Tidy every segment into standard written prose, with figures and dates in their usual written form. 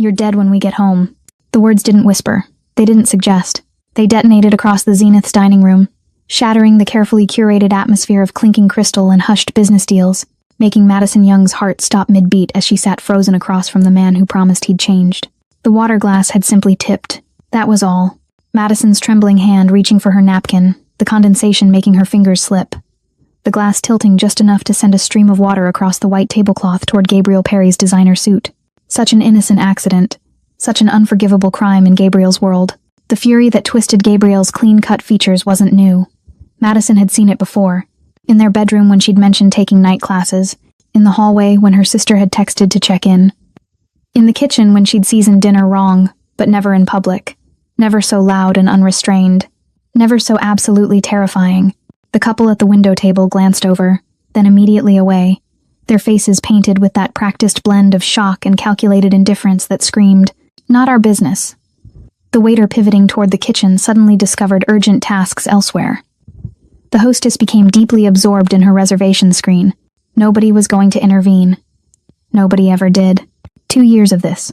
"You're dead when we get home." The words didn't whisper. They didn't suggest. They detonated across the Zenith's dining room, shattering the carefully curated atmosphere of clinking crystal and hushed business deals, making Madison Young's heart stop mid-beat as she sat frozen across from the man who promised he'd changed. The water glass had simply tipped. That was all. Madison's trembling hand reaching for her napkin, the condensation making her fingers slip. The glass tilting just enough to send a stream of water across the white tablecloth toward Gabriel Perry's designer suit. Such an innocent accident. Such an unforgivable crime in Gabriel's world. The fury that twisted Gabriel's clean-cut features wasn't new. Madison had seen it before. In their bedroom when she'd mentioned taking night classes. In the hallway when her sister had texted to check in. In the kitchen when she'd seasoned dinner wrong, but never in public. Never so loud and unrestrained. Never so absolutely terrifying. The couple at the window table glanced over, then immediately away, their faces painted with that practiced blend of shock and calculated indifference that screamed, "Not our business." The waiter pivoting toward the kitchen suddenly discovered urgent tasks elsewhere. The hostess became deeply absorbed in her reservation screen. Nobody was going to intervene. Nobody ever did. 2 years of this.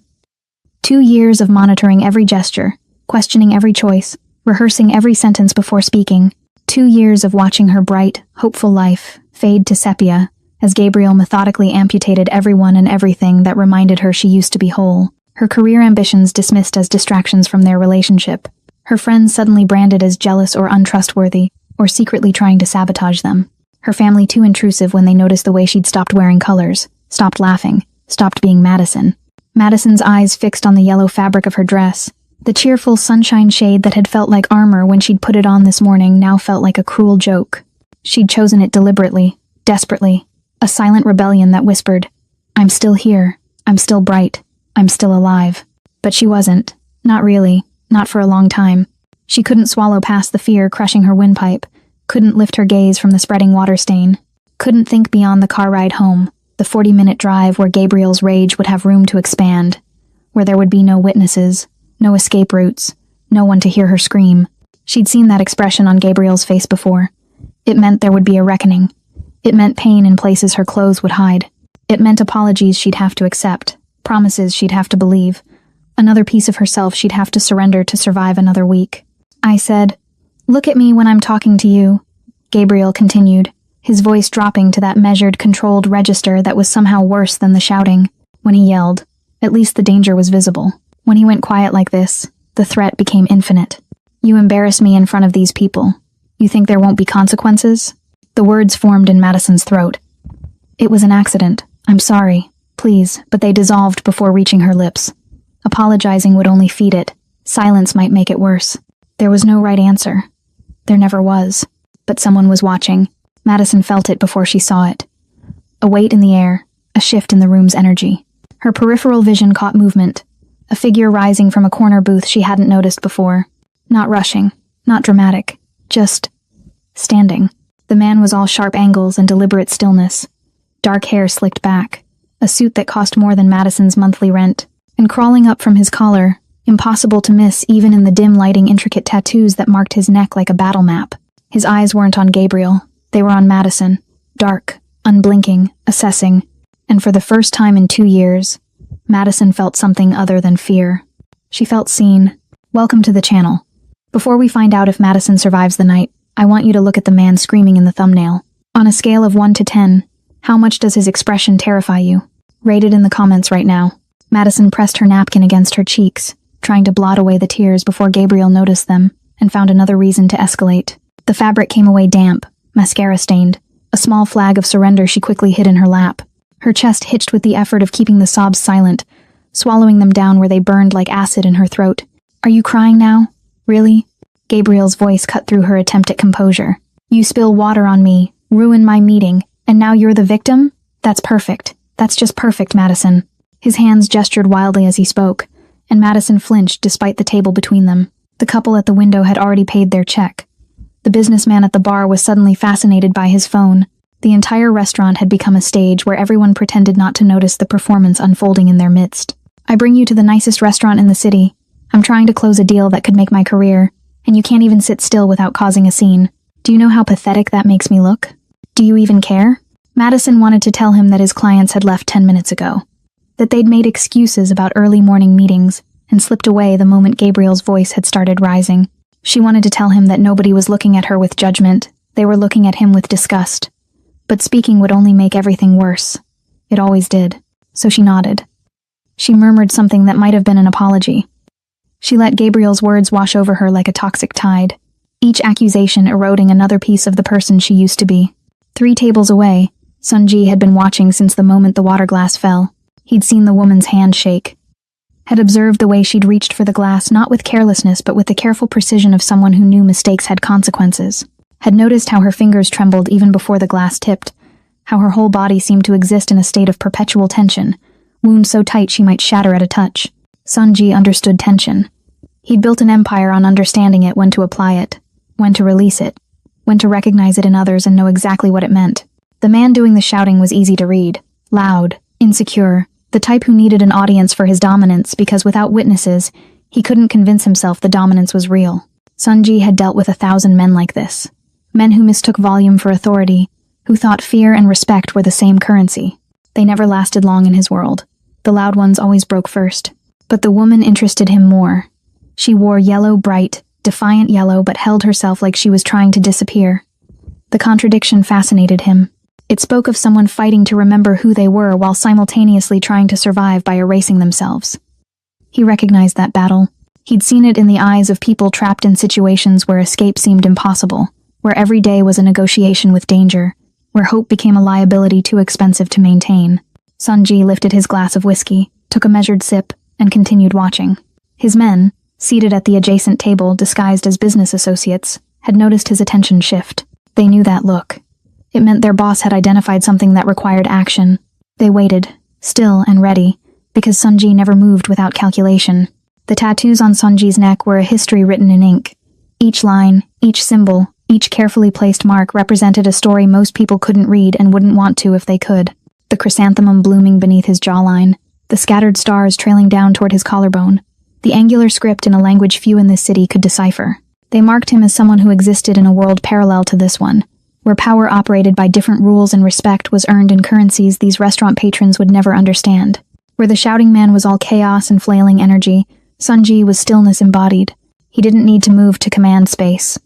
2 years of monitoring every gesture, questioning every choice, rehearsing every sentence before speaking. 2 years of watching her bright, hopeful life fade to sepia as Gabriel methodically amputated everyone and everything that reminded her she used to be whole. Her career ambitions dismissed as distractions from their relationship. Her friends suddenly branded as jealous or untrustworthy, or secretly trying to sabotage them. Her family too intrusive when they noticed the way she'd stopped wearing colors, stopped laughing, stopped being Madison. Madison's eyes fixed on the yellow fabric of her dress. The cheerful sunshine shade that had felt like armor when she'd put it on this morning now felt like a cruel joke. She'd chosen it deliberately, desperately, a silent rebellion that whispered, "I'm still here, I'm still bright, I'm still alive." But she wasn't. Not really. Not for a long time. She couldn't swallow past the fear crushing her windpipe, couldn't lift her gaze from the spreading water stain, couldn't think beyond the car ride home, the 40-minute drive where Gabriel's rage would have room to expand, where there would be no witnesses, no escape routes, no one to hear her scream. She'd seen that expression on Gabriel's face before. It meant there would be a reckoning. It meant pain in places her clothes would hide. It meant apologies she'd have to accept, promises she'd have to believe, another piece of herself she'd have to surrender to survive another week. I said, "Look at me when I'm talking to you," Gabriel continued, his voice dropping to that measured, controlled register that was somehow worse than the shouting. When he yelled, at least the danger was visible. When he went quiet like this, the threat became infinite. "You embarrass me in front of these people. You think there won't be consequences?" The words formed in Madison's throat. "It was an accident. I'm sorry. Please," but they dissolved before reaching her lips. Apologizing would only feed it. Silence might make it worse. There was no right answer. There never was. But someone was watching. Madison felt it before she saw it. A weight in the air, a shift in the room's energy. Her peripheral vision caught movement. A figure rising from a corner booth she hadn't noticed before. Not rushing, not dramatic, just standing. The man was all sharp angles and deliberate stillness. Dark hair slicked back, a suit that cost more than Madison's monthly rent, and crawling up from his collar, impossible to miss even in the dim lighting intricate tattoos that marked his neck like a battle map. His eyes weren't on Gabriel, they were on Madison, dark, unblinking, assessing, and for the first time in 2 years, Madison felt something other than fear. She felt seen. Welcome to the channel. Before we find out if Madison survives the night, I want you to look at the man screaming in the thumbnail. On a scale of 1 to 10, how much does his expression terrify you? Rate it in the comments right now. Madison pressed her napkin against her cheeks, trying to blot away the tears before Gabriel noticed them, and found another reason to escalate. The fabric came away damp, mascara-stained, a small flag of surrender she quickly hid in her lap. Her chest hitched with the effort of keeping the sobs silent, swallowing them down where they burned like acid in her throat. "Are you crying now? Really?" Gabriel's voice cut through her attempt at composure. "You spill water on me, ruin my meeting, and now you're the victim? That's perfect. That's just perfect, Madison." His hands gestured wildly as he spoke, and Madison flinched despite the table between them. The couple at the window had already paid their check. The businessman at the bar was suddenly fascinated by his phone. The entire restaurant had become a stage where everyone pretended not to notice the performance unfolding in their midst. "I bring you to the nicest restaurant in the city. I'm trying to close a deal that could make my career, and you can't even sit still without causing a scene. Do you know how pathetic that makes me look? Do you even care?" Madison wanted to tell him that his clients had left 10 minutes ago. that they'd made excuses about early morning meetings and slipped away the moment Gabriel's voice had started rising. She wanted to tell him that nobody was looking at her with judgment, they were looking at him with disgust. But speaking would only make everything worse. It always did. So she nodded. She murmured something that might have been an apology. She let Gabriel's words wash over her like a toxic tide, each accusation eroding another piece of the person she used to be. 3 tables away, Sunji had been watching since the moment the water glass fell. He'd seen the woman's hand shake, had observed the way she'd reached for the glass not with carelessness but with the careful precision of someone who knew mistakes had consequences, had noticed how her fingers trembled even before the glass tipped, how her whole body seemed to exist in a state of perpetual tension, wound so tight she might shatter at a touch. Sunji understood tension. He'd built an empire on understanding it, when to apply it, when to release it, when to recognize it in others and know exactly what it meant. The man doing the shouting was easy to read, loud, insecure, the type who needed an audience for his dominance because without witnesses, he couldn't convince himself the dominance was real. Sunji had dealt with 1,000 men like this. Men who mistook volume for authority, who thought fear and respect were the same currency. They never lasted long in his world. The loud ones always broke first. But the woman interested him more. She wore yellow, bright, defiant yellow, but held herself like she was trying to disappear. The contradiction fascinated him. It spoke of someone fighting to remember who they were while simultaneously trying to survive by erasing themselves. He recognized that battle. He'd seen it in the eyes of people trapped in situations where escape seemed impossible, where every day was a negotiation with danger, where hope became a liability too expensive to maintain. Sunji lifted his glass of whiskey, took a measured sip, and continued watching. His men, seated at the adjacent table disguised as business associates, had noticed his attention shift. They knew that look. It meant their boss had identified something that required action. They waited, still and ready, because Sunji never moved without calculation. The tattoos on Sunji's neck were a history written in ink. Each line, each symbol, each carefully placed mark represented a story most people couldn't read and wouldn't want to if they could. The chrysanthemum blooming beneath his jawline, the scattered stars trailing down toward his collarbone, the angular script in a language few in this city could decipher. They marked him as someone who existed in a world parallel to this one, where power operated by different rules and respect was earned in currencies these restaurant patrons would never understand. Where the shouting man was all chaos and flailing energy, Sunji was stillness embodied. He didn't need to move to command space.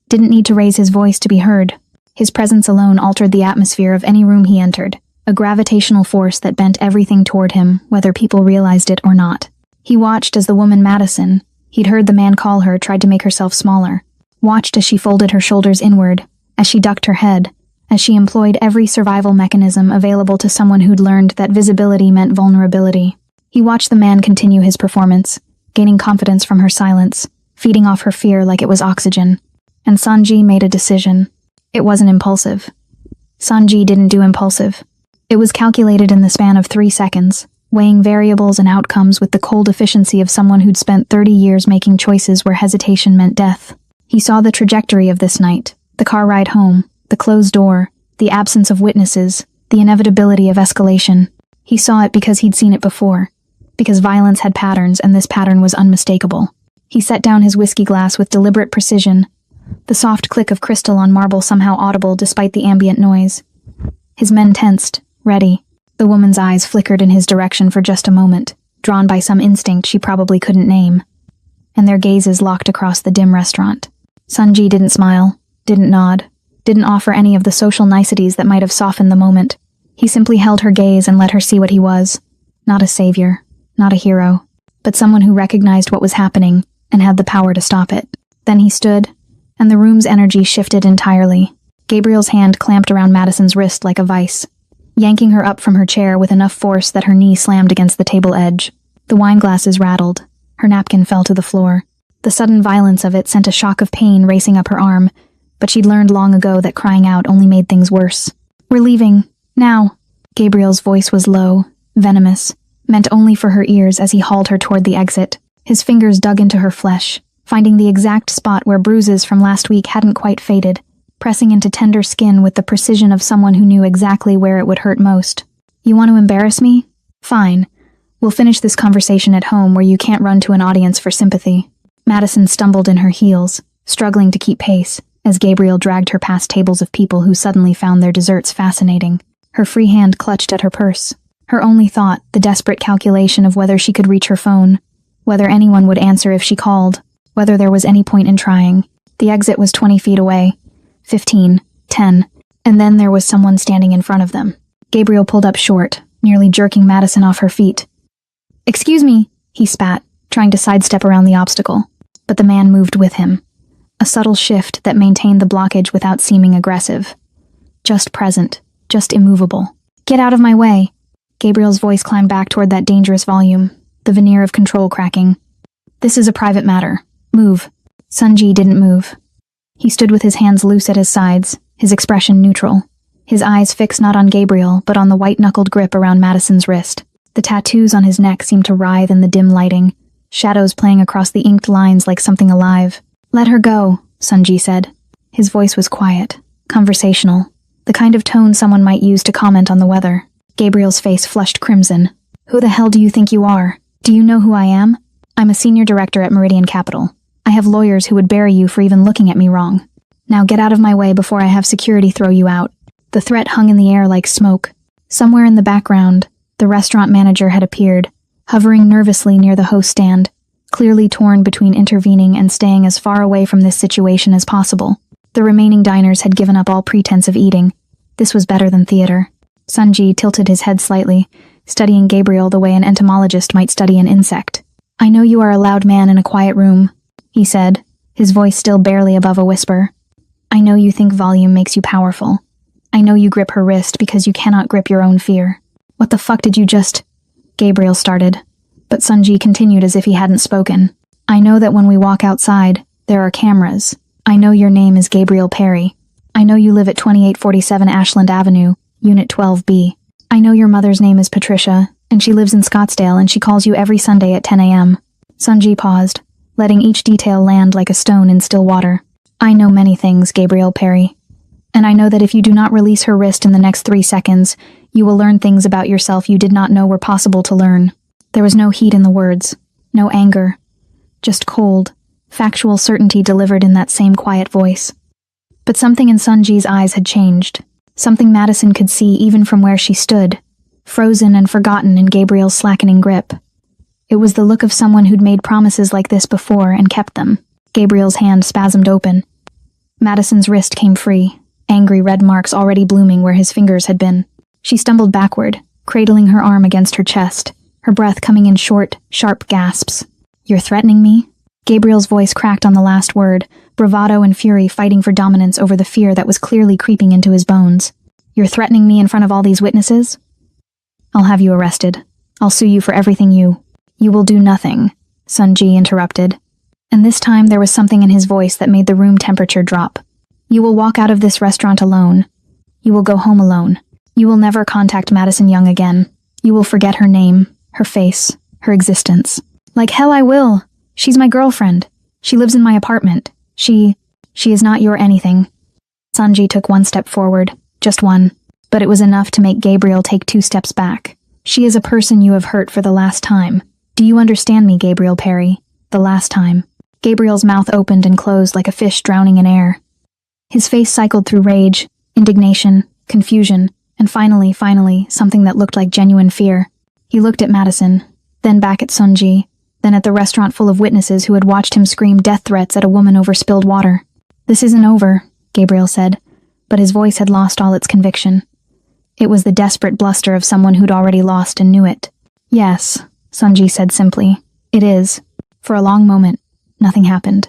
Didn't need to raise his voice to be heard. His presence alone altered the atmosphere of any room he entered, a gravitational force that bent everything toward him, whether people realized it or not. He watched as the woman Madison, he'd heard the man call her, tried to make herself smaller. Watched as she folded her shoulders inward, as she ducked her head, as she employed every survival mechanism available to someone who'd learned that visibility meant vulnerability. He watched the man continue his performance, gaining confidence from her silence, feeding off her fear like it was oxygen. And Sunji made a decision. It wasn't impulsive. Sunji didn't do impulsive. It was calculated in the span of 3 seconds, weighing variables and outcomes with the cold efficiency of someone who'd spent 30 years making choices where hesitation meant death. He saw the trajectory of this night, the car ride home, the closed door, the absence of witnesses, the inevitability of escalation. He saw it because he'd seen it before, because violence had patterns and this pattern was unmistakable. He set down his whiskey glass with deliberate precision, the soft click of crystal on marble somehow audible despite the ambient noise. His men tensed, ready. The woman's eyes flickered in his direction for just a moment, drawn by some instinct she probably couldn't name. And their gazes locked across the dim restaurant. Sunji didn't smile, didn't nod, didn't offer any of the social niceties that might have softened the moment. He simply held her gaze and let her see what he was. Not a savior, not a hero, but someone who recognized what was happening and had the power to stop it. Then he stood, and the room's energy shifted entirely. Gabriel's hand clamped around Madison's wrist like a vice, yanking her up from her chair with enough force that her knee slammed against the table edge. The wine glasses rattled. Her napkin fell to the floor. The sudden violence of it sent a shock of pain racing up her arm, but she'd learned long ago that crying out only made things worse. "We're leaving. Now." Gabriel's voice was low, venomous, meant only for her ears as he hauled her toward the exit. His fingers dug into her flesh, finding the exact spot where bruises from last week hadn't quite faded, pressing into tender skin with the precision of someone who knew exactly where it would hurt most. "You want to embarrass me? Fine. We'll finish this conversation at home where you can't run to an audience for sympathy." Madison stumbled in her heels, struggling to keep pace, as Gabriel dragged her past tables of people who suddenly found their desserts fascinating. Her free hand clutched at her purse. Her only thought, the desperate calculation of whether she could reach her phone, whether anyone would answer if she called, whether there was any point in trying. The exit was 20 feet away. 15, 10, and then there was someone standing in front of them. Gabriel pulled up short, nearly jerking Madison off her feet. "Excuse me," he spat, trying to sidestep around the obstacle. But the man moved with him. A subtle shift that maintained the blockage without seeming aggressive. Just present, just immovable. "Get out of my way." Gabriel's voice climbed back toward that dangerous volume, the veneer of control cracking. "This is a private matter. Move." Sunji didn't move. He stood with his hands loose at his sides, his expression neutral. His eyes fixed not on Gabriel, but on the white-knuckled grip around Madison's wrist. The tattoos on his neck seemed to writhe in the dim lighting, shadows playing across the inked lines like something alive. "Let her go," Sunji said. His voice was quiet, conversational, the kind of tone someone might use to comment on the weather. Gabriel's face flushed crimson. "Who the hell do you think you are? Do you know who I am? I'm a senior director at Meridian Capital. I have lawyers who would bury you for even looking at me wrong. Now get out of my way before I have security throw you out." The threat hung in the air like smoke. Somewhere in the background, the restaurant manager had appeared, hovering nervously near the host stand, clearly torn between intervening and staying as far away from this situation as possible. The remaining diners had given up all pretense of eating. This was better than theater. Sunji tilted his head slightly, studying Gabriel the way an entomologist might study an insect. "I know you are a loud man in a quiet room," he said, his voice still barely above a whisper. "I know you think volume makes you powerful. I know you grip her wrist because you cannot grip your own fear. What the fuck did you just—" Gabriel started, but Sunji continued as if he hadn't spoken. "I know that when we walk outside, there are cameras. I know your name is Gabriel Perry. I know you live at 2847 Ashland Avenue, Unit 12B. I know your mother's name is Patricia, and she lives in Scottsdale and she calls you every Sunday at 10 a.m. Sunji paused, letting each detail land like a stone in still water. "I know many things, Gabriel Perry. And I know that if you do not release her wrist in the next 3 seconds, you will learn things about yourself you did not know were possible to learn." There was no heat in the words, no anger, just cold, factual certainty delivered in that same quiet voice. But something in Sunji's eyes had changed, something Madison could see even from where she stood, frozen and forgotten in Gabriel's slackening grip. It was the look of someone who'd made promises like this before and kept them. Gabriel's hand spasmed open. Madison's wrist came free, angry red marks already blooming where his fingers had been. She stumbled backward, cradling her arm against her chest, her breath coming in short, sharp gasps. "You're threatening me?" Gabriel's voice cracked on the last word, bravado and fury fighting for dominance over the fear that was clearly creeping into his bones. "You're threatening me in front of all these witnesses? I'll have you arrested. I'll sue you for everything you—" "You will do nothing," Sunji interrupted. And this time there was something in his voice that made the room temperature drop. "You will walk out of this restaurant alone. You will go home alone. You will never contact Madison Young again. You will forget her name, her face, her existence." "Like hell I will. She's my girlfriend. She lives in my apartment. She is not your anything." Sunji took one step forward, just one, but it was enough to make Gabriel take 2 steps back. "She is a person you have hurt for the last time. Do you understand me, Gabriel Perry? The last time." Gabriel's mouth opened and closed like a fish drowning in air. His face cycled through rage, indignation, confusion, and finally, something that looked like genuine fear. He looked at Madison, then back at Sunji, then at the restaurant full of witnesses who had watched him scream death threats at a woman over spilled water. "This isn't over," Gabriel said, but his voice had lost all its conviction. It was the desperate bluster of someone who'd already lost and knew it. "Yes," Sunji said simply. "It is." For a long moment, nothing happened.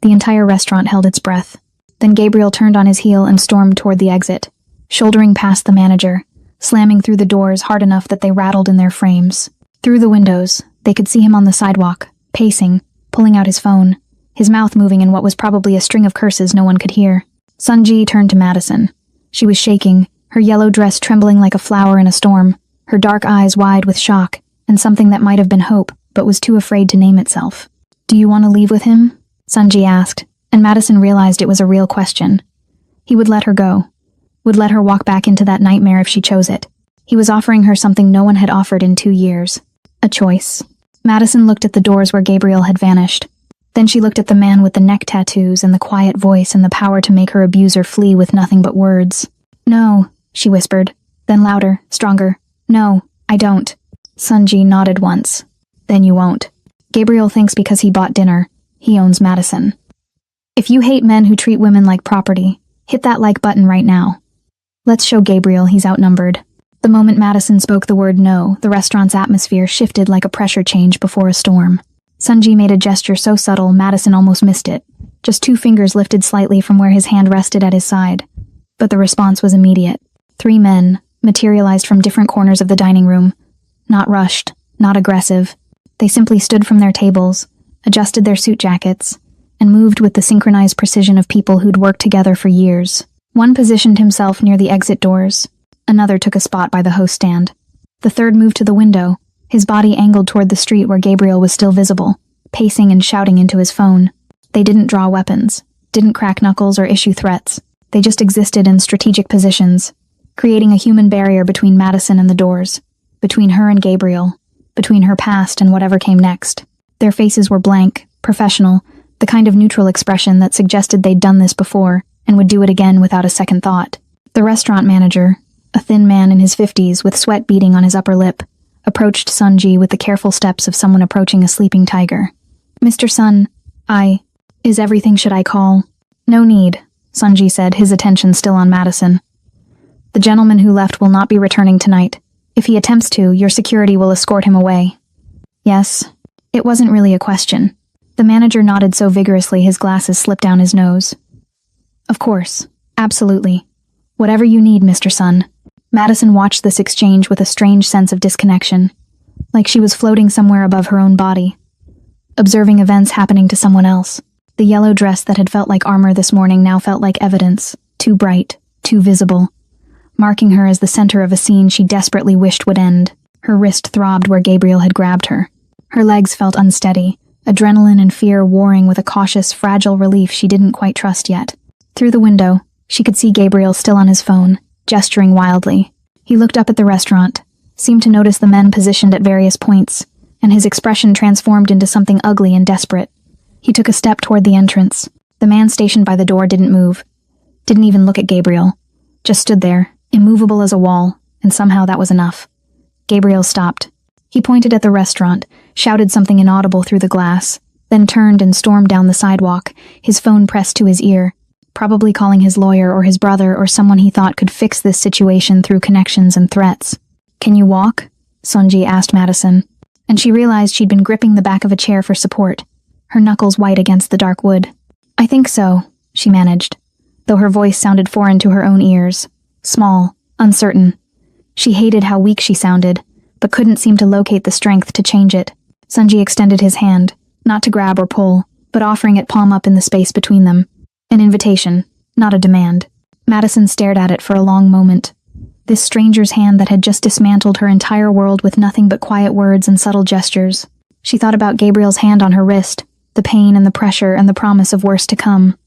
The entire restaurant held its breath. Then Gabriel turned on his heel and stormed toward the exit, shouldering past the manager, slamming through the doors hard enough that they rattled in their frames. Through the windows, they could see him on the sidewalk, pacing, pulling out his phone, his mouth moving in what was probably a string of curses no one could hear. Sunji turned to Madison. She was shaking, her yellow dress trembling like a flower in a storm, her dark eyes wide with shock, and something that might have been hope, but was too afraid to name itself. "Do you want to leave with him?" Sunji asked, and Madison realized it was a real question. He would let her go, would let her walk back into that nightmare if she chose it. He was offering her something no one had offered in 2 years. A choice. Madison looked at the doors where Gabriel had vanished. Then she looked at the man with the neck tattoos and the quiet voice and the power to make her abuser flee with nothing but words. "No," she whispered, then louder, stronger. "No, I don't. Sunji nodded once. Then you won't. Gabriel thinks because he bought dinner, he owns Madison. If you hate men who treat women like property, hit that like button right now. Let's show Gabriel he's outnumbered. The moment Madison spoke the word no, the restaurant's atmosphere shifted like a pressure change before a storm. Sunji made a gesture so subtle Madison almost missed it. Just 2 fingers lifted slightly from where his hand rested at his side. But the response was immediate. 3 men materialized from different corners of the dining room. Not rushed, not aggressive. They simply stood from their tables, adjusted their suit jackets, and moved with the synchronized precision of people who'd worked together for years. One positioned himself near the exit doors. Another took a spot by the host stand. The third moved to the window, his body angled toward the street where Gabriel was still visible, pacing and shouting into his phone. They didn't draw weapons, didn't crack knuckles or issue threats. They just existed in strategic positions, creating a human barrier between Madison and the doors, between her and Gabriel, between her past and whatever came next. Their faces were blank, professional, the kind of neutral expression that suggested they'd done this before and would do it again without a second thought. The restaurant manager, a thin man in his 50s with sweat beading on his upper lip, approached Sunji with the careful steps of someone approaching a sleeping tiger. Mr. Sun, is everything should I call? No need, Sunji said, his attention still on Madison. The gentleman who left will not be returning tonight. If he attempts to, your security will escort him away. Yes. It wasn't really a question. The manager nodded so vigorously his glasses slipped down his nose. Of course. Absolutely. Whatever you need, Mr. Sun. Madison watched this exchange with a strange sense of disconnection, like she was floating somewhere above her own body, observing events happening to someone else. The yellow dress that had felt like armor this morning now felt like evidence, too bright, too visible, marking her as the center of a scene she desperately wished would end. Her wrist throbbed where Gabriel had grabbed her. Her legs felt unsteady, adrenaline and fear warring with a cautious, fragile relief she didn't quite trust yet. Through the window, she could see Gabriel still on his phone, gesturing wildly. He looked up at the restaurant, seemed to notice the men positioned at various points, and his expression transformed into something ugly and desperate. He took a step toward the entrance. The man stationed by the door didn't move, didn't even look at Gabriel, just stood there, immovable as a wall, and somehow that was enough. Gabriel stopped. He pointed at the restaurant, shouted something inaudible through the glass, then turned and stormed down the sidewalk, his phone pressed to his ear, probably calling his lawyer or his brother or someone he thought could fix this situation through connections and threats. Can you walk? Sunji asked Madison, and she realized she'd been gripping the back of a chair for support, her knuckles white against the dark wood. I think so, she managed, though her voice sounded foreign to her own ears, small, uncertain. She hated how weak she sounded, but couldn't seem to locate the strength to change it. Sunji extended his hand, not to grab or pull, but offering it palm up in the space between them. An invitation, not a demand. Madison stared at it for a long moment. This stranger's hand that had just dismantled her entire world with nothing but quiet words and subtle gestures. She thought about Gabriel's hand on her wrist, the pain and the pressure and the promise of worse to come.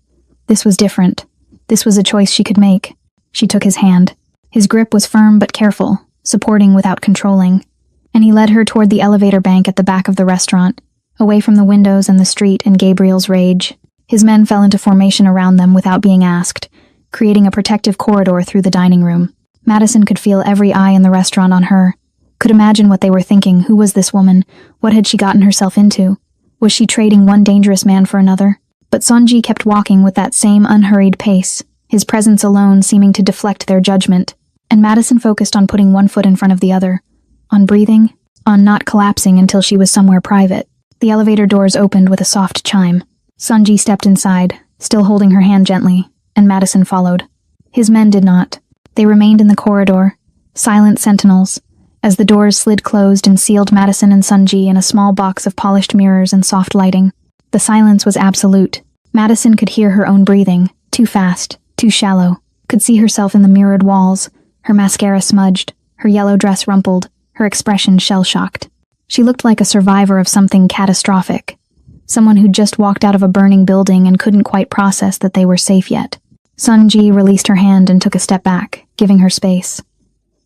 This was different. This was a choice she could make. She took his hand. His grip was firm but careful, supporting without controlling, and he led her toward the elevator bank at the back of the restaurant, away from the windows and the street and Gabriel's rage. His men fell into formation around them without being asked, creating a protective corridor through the dining room. Madison could feel every eye in the restaurant on her, could imagine what they were thinking. Who was this woman? What had she gotten herself into? Was she trading one dangerous man for another? But Sunji kept walking with that same unhurried pace, his presence alone seeming to deflect their judgment, and Madison focused on putting one foot in front of the other, on breathing, on not collapsing until she was somewhere private. The elevator doors opened with a soft chime. Sunji stepped inside, still holding her hand gently, and Madison followed. His men did not. They remained in the corridor, silent sentinels, as the doors slid closed and sealed Madison and Sunji in a small box of polished mirrors and soft lighting. The silence was absolute. Madison could hear her own breathing, too fast, too shallow, could see herself in the mirrored walls, her mascara smudged, her yellow dress rumpled, her expression shell-shocked. She looked like a survivor of something catastrophic, someone who'd just walked out of a burning building and couldn't quite process that they were safe yet. Sunji released her hand and took a step back, giving her space.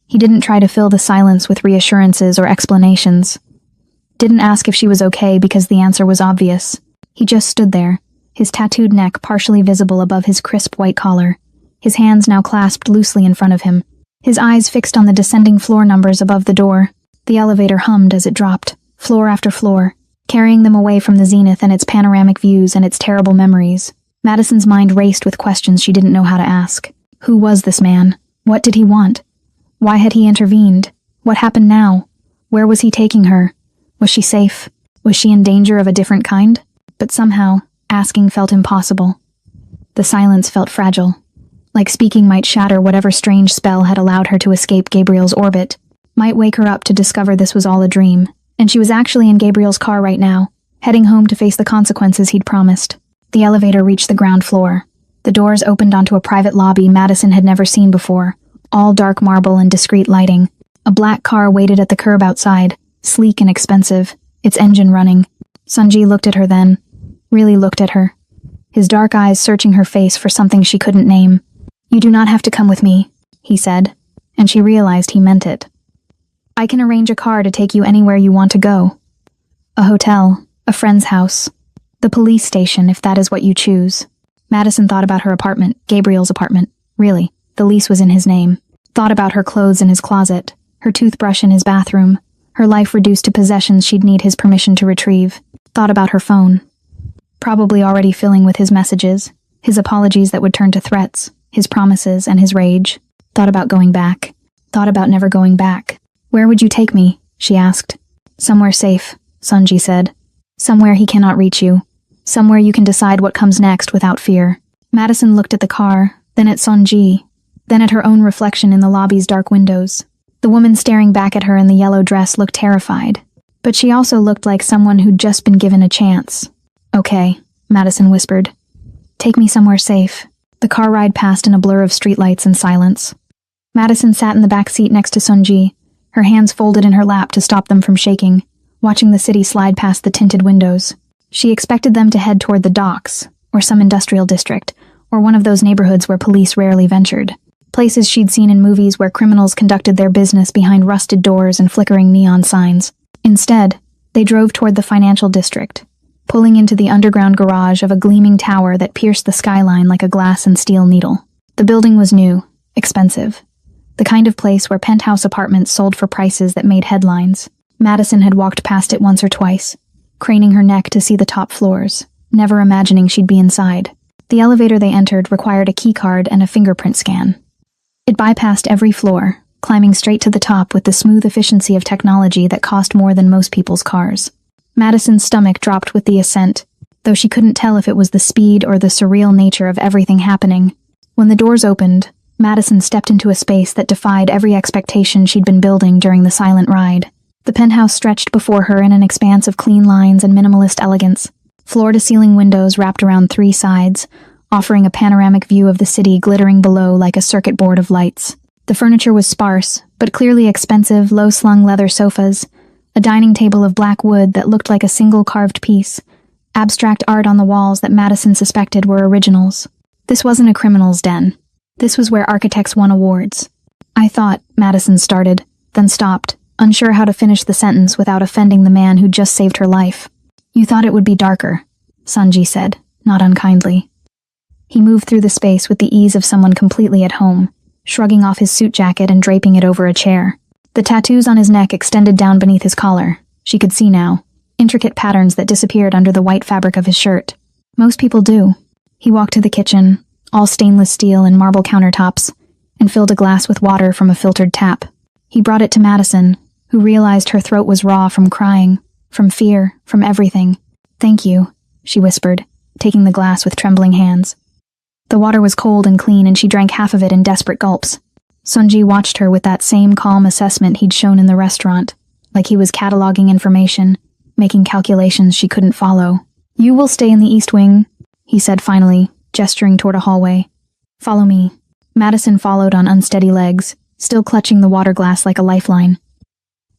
He didn't try to fill the silence with reassurances or explanations. Didn't ask if she was okay because the answer was obvious. He just stood there, his tattooed neck partially visible above his crisp white collar, his hands now clasped loosely in front of him, his eyes fixed on the descending floor numbers above the door. The elevator hummed as it dropped, floor after floor, carrying them away from the zenith and its panoramic views and its terrible memories. Madison's mind raced with questions she didn't know how to ask. Who was this man? What did he want? Why had he intervened? What happened now? Where was he taking her? Was she safe? Was she in danger of a different kind? But somehow, asking felt impossible. The silence felt fragile, like speaking might shatter whatever strange spell had allowed her to escape Gabriel's orbit, might wake her up to discover this was all a dream, and she was actually in Gabriel's car right now, heading home to face the consequences he'd promised. The elevator reached the ground floor. The doors opened onto a private lobby Madison had never seen before, all dark marble and discreet lighting. A black car waited at the curb outside, sleek and expensive, its engine running. Sunji looked at her then, really looked at her, his dark eyes searching her face for something she couldn't name. "You do not have to come with me," he said, and she realized he meant it. "I can arrange a car to take you anywhere you want to go. A hotel, a friend's house, the police station if that is what you choose." Madison thought about her apartment, Gabriel's apartment. Really, the lease was in his name. Thought about her clothes in his closet, her toothbrush in his bathroom, her life reduced to possessions she'd need his permission to retrieve. Thought about her phone, probably already filling with his messages, his apologies that would turn to threats, his promises and his rage. Thought about going back. Thought about never going back. "Where would you take me?" she asked. "Somewhere safe," Sunji said. "Somewhere he cannot reach you. Somewhere you can decide what comes next without fear." Madison looked at the car, then at Sunji, then at her own reflection in the lobby's dark windows. The woman staring back at her in the yellow dress looked terrified, but she also looked like someone who'd just been given a chance. "Okay," Madison whispered. "Take me somewhere safe." The car ride passed in a blur of streetlights and silence. Madison sat in the back seat next to Sunji, her hands folded in her lap to stop them from shaking, watching the city slide past the tinted windows. She expected them to head toward the docks, or some industrial district, or one of those neighborhoods where police rarely ventured. Places she'd seen in movies where criminals conducted their business behind rusted doors and flickering neon signs. Instead, they drove toward the financial district, pulling into the underground garage of a gleaming tower that pierced the skyline like a glass and steel needle. The building was new, expensive, the kind of place where penthouse apartments sold for prices that made headlines. Madison had walked past it once or twice, craning her neck to see the top floors, never imagining she'd be inside. The elevator they entered required a keycard and a fingerprint scan. It bypassed every floor, climbing straight to the top with the smooth efficiency of technology that cost more than most people's cars. Madison's stomach dropped with the ascent, though she couldn't tell if it was the speed or the surreal nature of everything happening. When the doors opened, Madison stepped into a space that defied every expectation she'd been building during the silent ride. The penthouse stretched before her in an expanse of clean lines and minimalist elegance. Floor-to-ceiling windows wrapped around three sides, offering a panoramic view of the city glittering below like a circuit board of lights. The furniture was sparse, but clearly expensive, low-slung leather sofas, a dining table of black wood that looked like a single carved piece, abstract art on the walls that Madison suspected were originals. This wasn't a criminal's den. This was where architects won awards. "I thought," Madison started, then stopped, unsure how to finish the sentence without offending the man who'd just saved her life. "You thought it would be darker," Sunji said, not unkindly. He moved through the space with the ease of someone completely at home, shrugging off his suit jacket and draping it over a chair. The tattoos on his neck extended down beneath his collar. She could see now, intricate patterns that disappeared under the white fabric of his shirt. Most people do. He walked to the kitchen, all stainless steel and marble countertops, and filled a glass with water from a filtered tap. He brought it to Madison, who realized her throat was raw from crying, from fear, from everything. "Thank you," she whispered, taking the glass with trembling hands. The water was cold and clean, and she drank half of it in desperate gulps. Sunji watched her with that same calm assessment he'd shown in the restaurant, like he was cataloging information, making calculations she couldn't follow. "You will stay in the East Wing," he said finally, gesturing toward a hallway. "Follow me." Madison followed on unsteady legs, still clutching the water glass like a lifeline.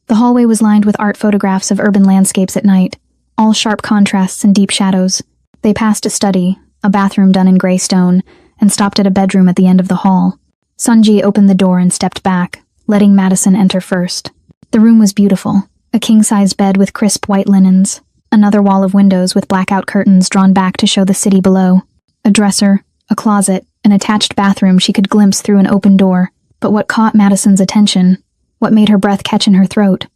The hallway was lined with art photographs of urban landscapes at night, all sharp contrasts and deep shadows. They passed a study, a bathroom done in gray stone, and stopped at a bedroom at the end of the hall. Sunji opened the door and stepped back, letting Madison enter first. The room was beautiful, a king-size bed with crisp white linens, another wall of windows with blackout curtains drawn back to show the city below, a dresser, a closet, an attached bathroom she could glimpse through an open door. But what caught Madison's attention, what made her breath catch in her throat,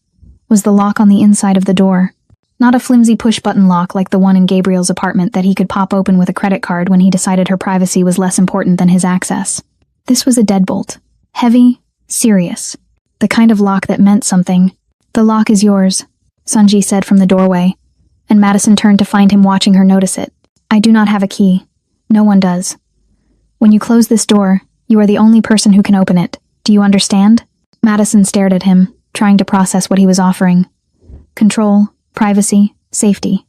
was the lock on the inside of the door. Not a flimsy push-button lock like the one in Gabriel's apartment that he could pop open with a credit card when he decided her privacy was less important than his access. This was a deadbolt. Heavy, serious. The kind of lock that meant something. "The lock is yours," Sunji said from the doorway, and Madison turned to find him watching her notice it. "I do not have a key. No one does. When you close this door, you are the only person who can open it. Do you understand?" Madison stared at him, trying to process what he was offering. Control, privacy, safety.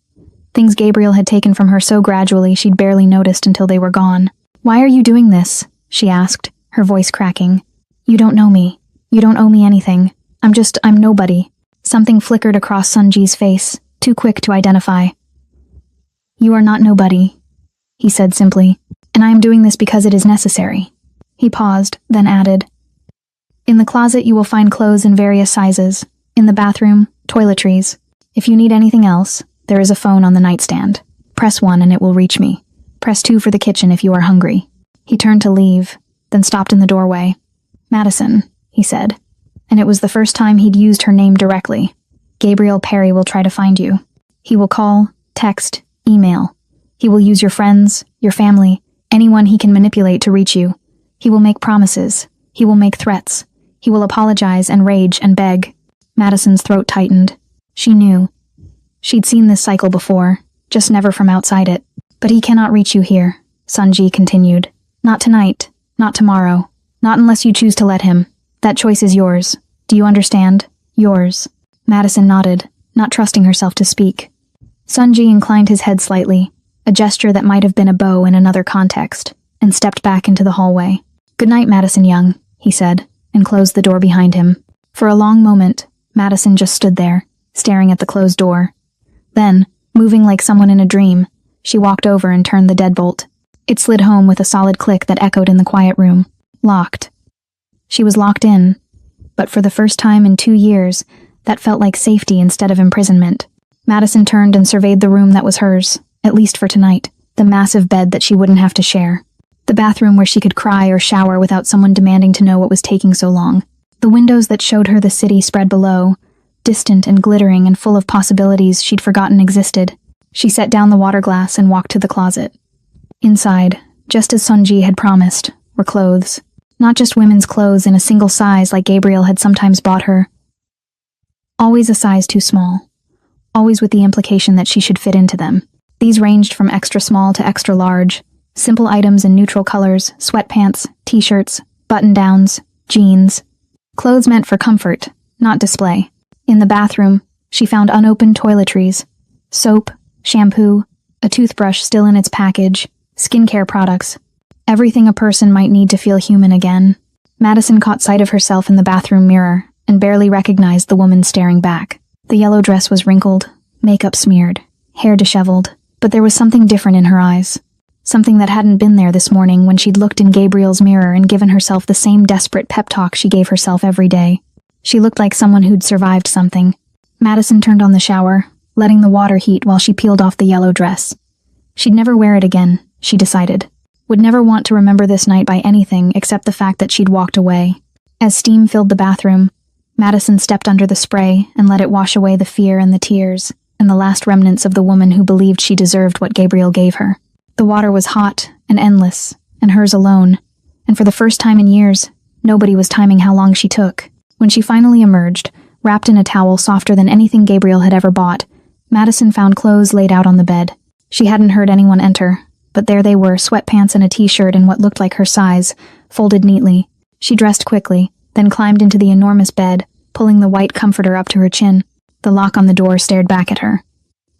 Things Gabriel had taken from her so gradually she'd barely noticed until they were gone. "Why are you doing this?" she asked, her voice cracking. "You don't know me. You don't owe me anything. I'm nobody." Something flickered across Sunji's face, too quick to identify. "You are not nobody," he said simply, "and I am doing this because it is necessary." He paused, then added, "In the closet you will find clothes in various sizes. In the bathroom, toiletries. If you need anything else, there is a phone on the nightstand. Press 1 and it will reach me. Press 2 for the kitchen if you are hungry." He turned to leave, then stopped in the doorway. "Madison," he said, and it was the first time he'd used her name directly. "Gabriel Perry will try to find you. He will call, text, email. He will use your friends, your family, anyone he can manipulate to reach you. He will make promises. He will make threats. He will apologize and rage and beg." Madison's throat tightened. She knew. She'd seen this cycle before, just never from outside it. "But he cannot reach you here," Sunji continued. "Not tonight, not tomorrow, not unless you choose to let him. That choice is yours. Do you understand? Yours." Madison nodded, not trusting herself to speak. Sunji inclined his head slightly, a gesture that might have been a bow in another context, and stepped back into the hallway. "Good night, Madison Young," he said, and closed the door behind him. For a long moment, Madison just stood there, staring at the closed door. Then, moving like someone in a dream, she walked over and turned the deadbolt. It slid home with a solid click that echoed in the quiet room. Locked. She was locked in, but for the first time in 2 years, that felt like safety instead of imprisonment. Madison turned and surveyed the room that was hers, at least for tonight, the massive bed that she wouldn't have to share. The bathroom where she could cry or shower without someone demanding to know what was taking so long. The windows that showed her the city spread below, distant and glittering and full of possibilities she'd forgotten existed. She set down the water glass and walked to the closet. Inside, just as Sunji had promised, were clothes. Not just women's clothes in a single size like Gabriel had sometimes bought her. Always a size too small. Always with the implication that she should fit into them. These ranged from extra small to extra large. Simple items in neutral colors, sweatpants, t-shirts, button-downs, jeans. Clothes meant for comfort, not display. In the bathroom, she found unopened toiletries. Soap, shampoo, a toothbrush still in its package, skincare products. Everything a person might need to feel human again. Madison caught sight of herself in the bathroom mirror and barely recognized the woman staring back. The yellow dress was wrinkled, makeup smeared, hair disheveled, but there was something different in her eyes. Something that hadn't been there this morning when she'd looked in Gabriel's mirror and given herself the same desperate pep talk she gave herself every day. She looked like someone who'd survived something. Madison turned on the shower, letting the water heat while she peeled off the yellow dress. She'd never wear it again, she decided. Would never want to remember this night by anything except the fact that she'd walked away. As steam filled the bathroom, Madison stepped under the spray and let it wash away the fear and the tears, and the last remnants of the woman who believed she deserved what Gabriel gave her. The water was hot and endless, and hers alone, and for the first time in years, nobody was timing how long she took. When she finally emerged, wrapped in a towel softer than anything Gabriel had ever bought, Madison found clothes laid out on the bed. She hadn't heard anyone enter, but there they were, sweatpants and a t-shirt in what looked like her size, folded neatly. She dressed quickly, then climbed into the enormous bed, pulling the white comforter up to her chin. The lock on the door stared back at her.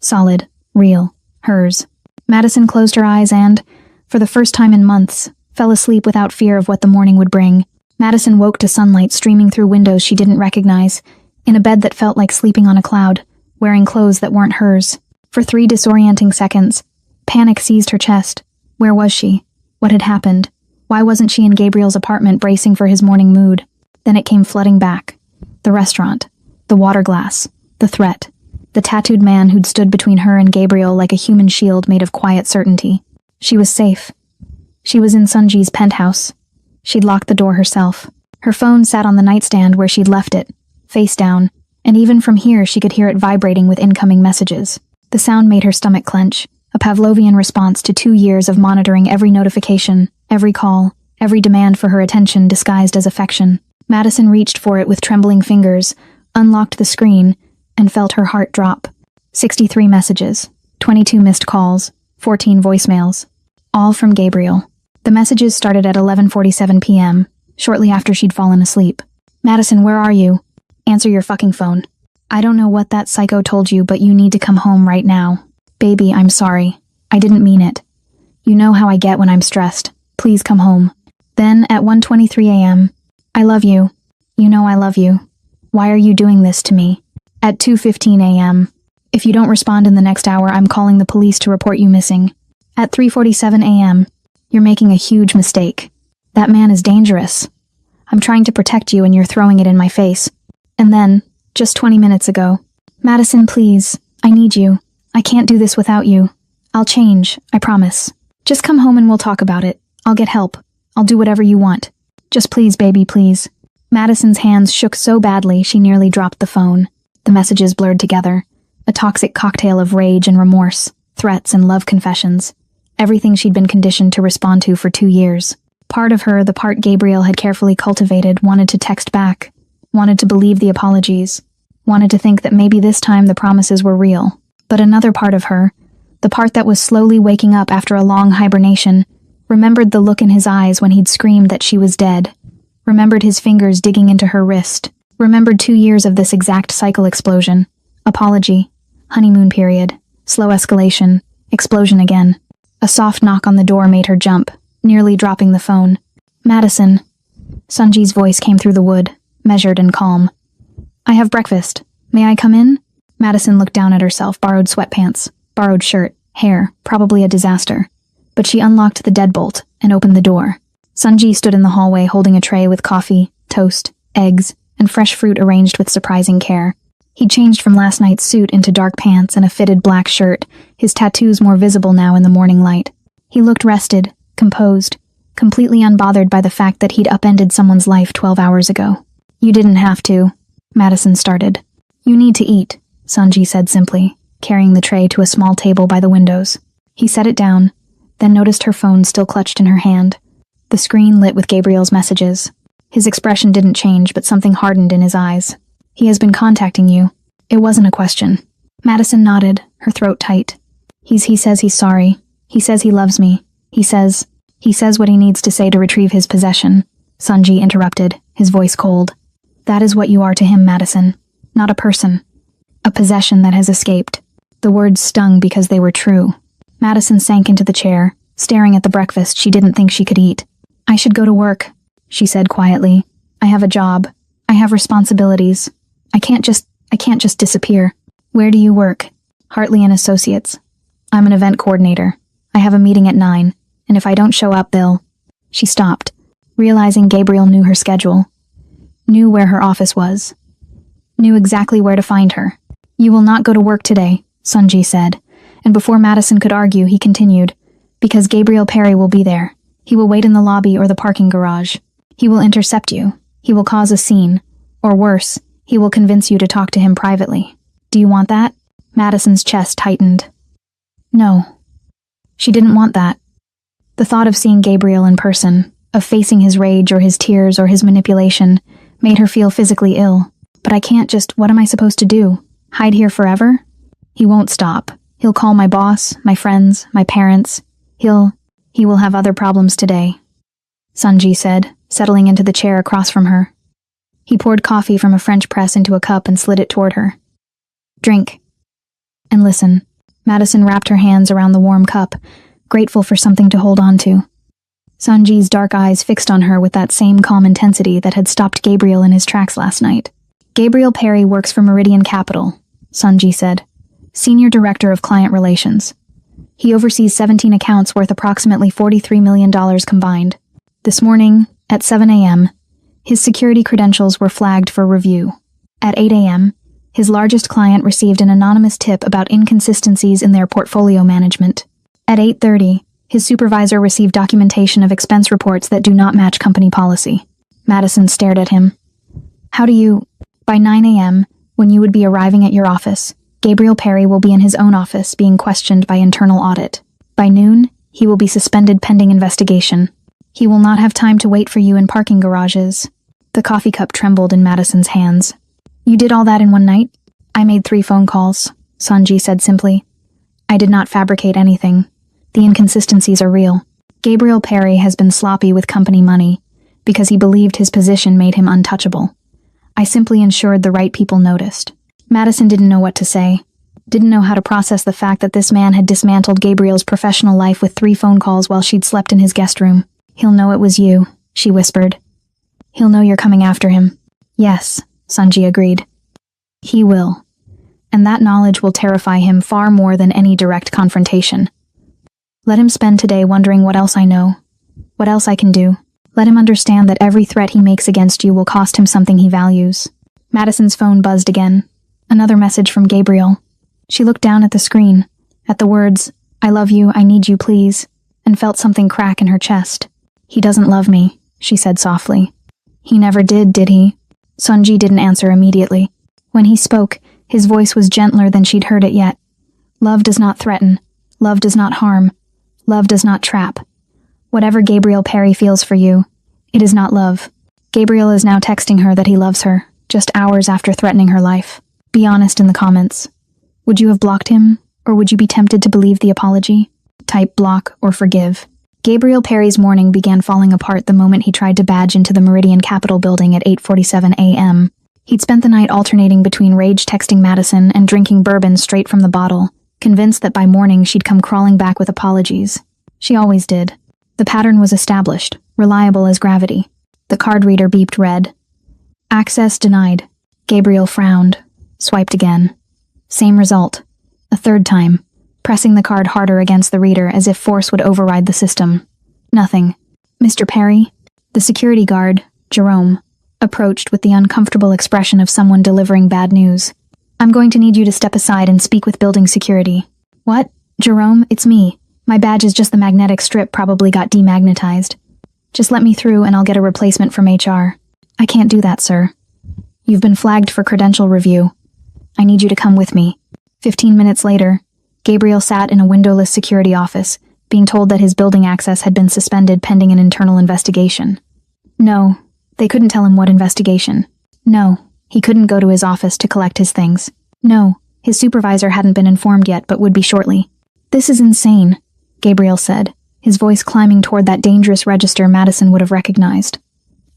Solid, real, hers. Madison closed her eyes and, for the first time in months, fell asleep without fear of what the morning would bring. Madison woke to sunlight streaming through windows she didn't recognize, in a bed that felt like sleeping on a cloud, wearing clothes that weren't hers. For 3 disorienting seconds, panic seized her chest. Where was she? What had happened? Why wasn't she in Gabriel's apartment bracing for his morning mood? Then it came flooding back. The restaurant, the water glass, the threat, the tattooed man who'd stood between her and Gabriel like a human shield made of quiet certainty. She was safe. She was in Sunji's penthouse. She'd locked the door herself. Her phone sat on the nightstand where she'd left it, face down, And even from here, she could hear it vibrating with incoming messages. The sound made her stomach clench, a Pavlovian response to 2 years of monitoring every notification, every call, every demand for her attention disguised as affection. Madison reached for it with trembling fingers, unlocked the screen, and felt her heart drop. 63 messages, 22 missed calls, 14 voicemails, all from Gabriel. The messages started at 11:47 p.m., shortly after she'd fallen asleep. "Madison, where are you? Answer your fucking phone. I don't know what that psycho told you, but you need to come home right now. Baby, I'm sorry. I didn't mean it. You know how I get when I'm stressed. Please come home." Then, at 1:23 a.m., "I love you. You know I love you. Why are you doing this to me?" At 2:15 a.m., "If you don't respond in the next hour, I'm calling the police to report you missing." At 3:47 a.m., "You're making a huge mistake. That man is dangerous. I'm trying to protect you and you're throwing it in my face." And then, just 20 minutes ago, "Madison, please, I need you. I can't do this without you. I'll change, I promise. Just come home and we'll talk about it. I'll get help. I'll do whatever you want. Just please, baby, please." Madison's hands shook so badly she nearly dropped the phone. The messages blurred together, a toxic cocktail of rage and remorse, threats and love confessions. Everything she'd been conditioned to respond to for 2 years. Part of her, the part Gabriel had carefully cultivated, wanted to text back, wanted to believe the apologies, wanted to think that maybe this time the promises were real. But another part of her, the part that was slowly waking up after a long hibernation, remembered the look in his eyes when he'd screamed that she was dead, remembered his fingers digging into her wrist, remembered 2 years of this exact cycle explosion. Apology, honeymoon period, slow escalation, explosion again. A soft knock on the door made her jump, nearly dropping the phone. "Madison." Sunji's voice came through the wood, measured and calm. "I have breakfast. May I come in?" Madison looked down at herself, borrowed sweatpants, borrowed shirt, hair, probably a disaster. But she unlocked the deadbolt and opened the door. Sunji stood in the hallway holding a tray with coffee, toast, eggs, and fresh fruit arranged with surprising care. He'd changed from last night's suit into dark pants and a fitted black shirt, his tattoos more visible now in the morning light. He looked rested, composed, completely unbothered by the fact that he'd upended someone's life 12 hours ago. "You didn't have to," Madison started. "You need to eat," Sunji said simply, carrying the tray to a small table by the windows. He set it down, then noticed her phone still clutched in her hand. The screen lit with Gabriel's messages. His expression didn't change, but something hardened in his eyes. "He has been contacting you." It wasn't a question. Madison nodded, her throat tight. He says he's sorry. He says he loves me. He says what he needs to say to retrieve his possession." Sunji interrupted, his voice cold. "That is what you are to him, Madison. Not a person. A possession that has escaped." The words stung because they were true. Madison sank into the chair, staring at the breakfast she didn't think she could eat. "I should go to work," she said quietly. "I have a job. I have responsibilities. I can't just disappear." "Where do you work?" "Hartley and Associates. I'm an event coordinator. I have a meeting at 9, and if I don't show up, they'll..." She stopped, realizing Gabriel knew her schedule, knew where her office was, knew exactly where to find her. "You will not go to work today," Sunji said, and before Madison could argue, he continued, "because Gabriel Perry will be there. He will wait in the lobby or the parking garage. He will intercept you. He will cause a scene. Or worse, he will convince you to talk to him privately. Do you want that?" Madison's chest tightened. No. She didn't want that. The thought of seeing Gabriel in person, of facing his rage or his tears or his manipulation, made her feel physically ill. "But I can't just, what am I supposed to do? Hide here forever?" "He won't stop. He'll call my boss, my friends, my parents. He will have other problems today," Sunji said, settling into the chair across from her. He poured coffee from a French press into a cup and slid it toward her. "Drink. And listen." Madison wrapped her hands around the warm cup, grateful for something to hold on to. Sunji's dark eyes fixed on her with that same calm intensity that had stopped Gabriel in his tracks last night. "Gabriel Perry works for Meridian Capital," Sunji said. "Senior Director of Client Relations. He oversees 17 accounts worth approximately $43 million combined. This morning, at 7 a.m., his security credentials were flagged for review. At 8 a.m., his largest client received an anonymous tip about inconsistencies in their portfolio management. At 8:30, his supervisor received documentation of expense reports that do not match company policy." Madison stared at him. "How do you..." By 9 a.m., When you would be arriving at your office, Gabriel Perry will be in his own office being questioned by internal audit. By noon, he will be suspended pending investigation. He will not have time to wait for you in parking garages. The coffee cup trembled in Madison's hands. You did all that in one night? I made 3 phone calls, Sanji said simply. I did not fabricate anything. The inconsistencies are real. Gabriel Perry has been sloppy with company money because he believed his position made him untouchable. I simply ensured the right people noticed. Madison didn't know what to say. Didn't know how to process the fact that this man had dismantled Gabriel's professional life with 3 phone calls while she'd slept in his guest room. He'll know it was you, she whispered. He'll know you're coming after him. Yes, Sanji agreed. He will. And that knowledge will terrify him far more than any direct confrontation. Let him spend today wondering what else I know, what else I can do. Let him understand that every threat he makes against you will cost him something he values. Madison's phone buzzed again. Another message from Gabriel. She looked down at the screen, at the words, I love you, I need you, please, and felt something crack in her chest. He doesn't love me, she said softly. He never did he? Sanji didn't answer immediately. When he spoke, his voice was gentler than she'd heard it yet. Love does not threaten. Love does not harm. Love does not trap. Whatever Gabriel Perry feels for you, it is not love. Gabriel is now texting her that he loves her, just hours after threatening her life. Be honest in the comments. Would you have blocked him, or would you be tempted to believe the apology? Type block or forgive. Gabriel Perry's morning began falling apart the moment he tried to badge into the Meridian Capitol building at 8:47 a.m. He'd spent the night alternating between rage texting Madison and drinking bourbon straight from the bottle, convinced that by morning she'd come crawling back with apologies. She always did. The pattern was established, reliable as gravity. The card reader beeped red. Access denied. Gabriel frowned, swiped again. Same result. A third time, pressing the card harder against the reader as if force would override the system. Nothing. Mr. Perry? The security guard, Jerome, approached with the uncomfortable expression of someone delivering bad news. I'm going to need you to step aside and speak with building security. What? Jerome, it's me. My badge is just the magnetic strip probably got demagnetized. Just let me through and I'll get a replacement from HR. I can't do that, sir. You've been flagged for credential review. I need you to come with me. 15 minutes later, Gabriel sat in a windowless security office, being told that his building access had been suspended pending an internal investigation. No, they couldn't tell him what investigation. No, he couldn't go to his office to collect his things. No, his supervisor hadn't been informed yet but would be shortly. This is insane, Gabriel said, his voice climbing toward that dangerous register Madison would have recognized.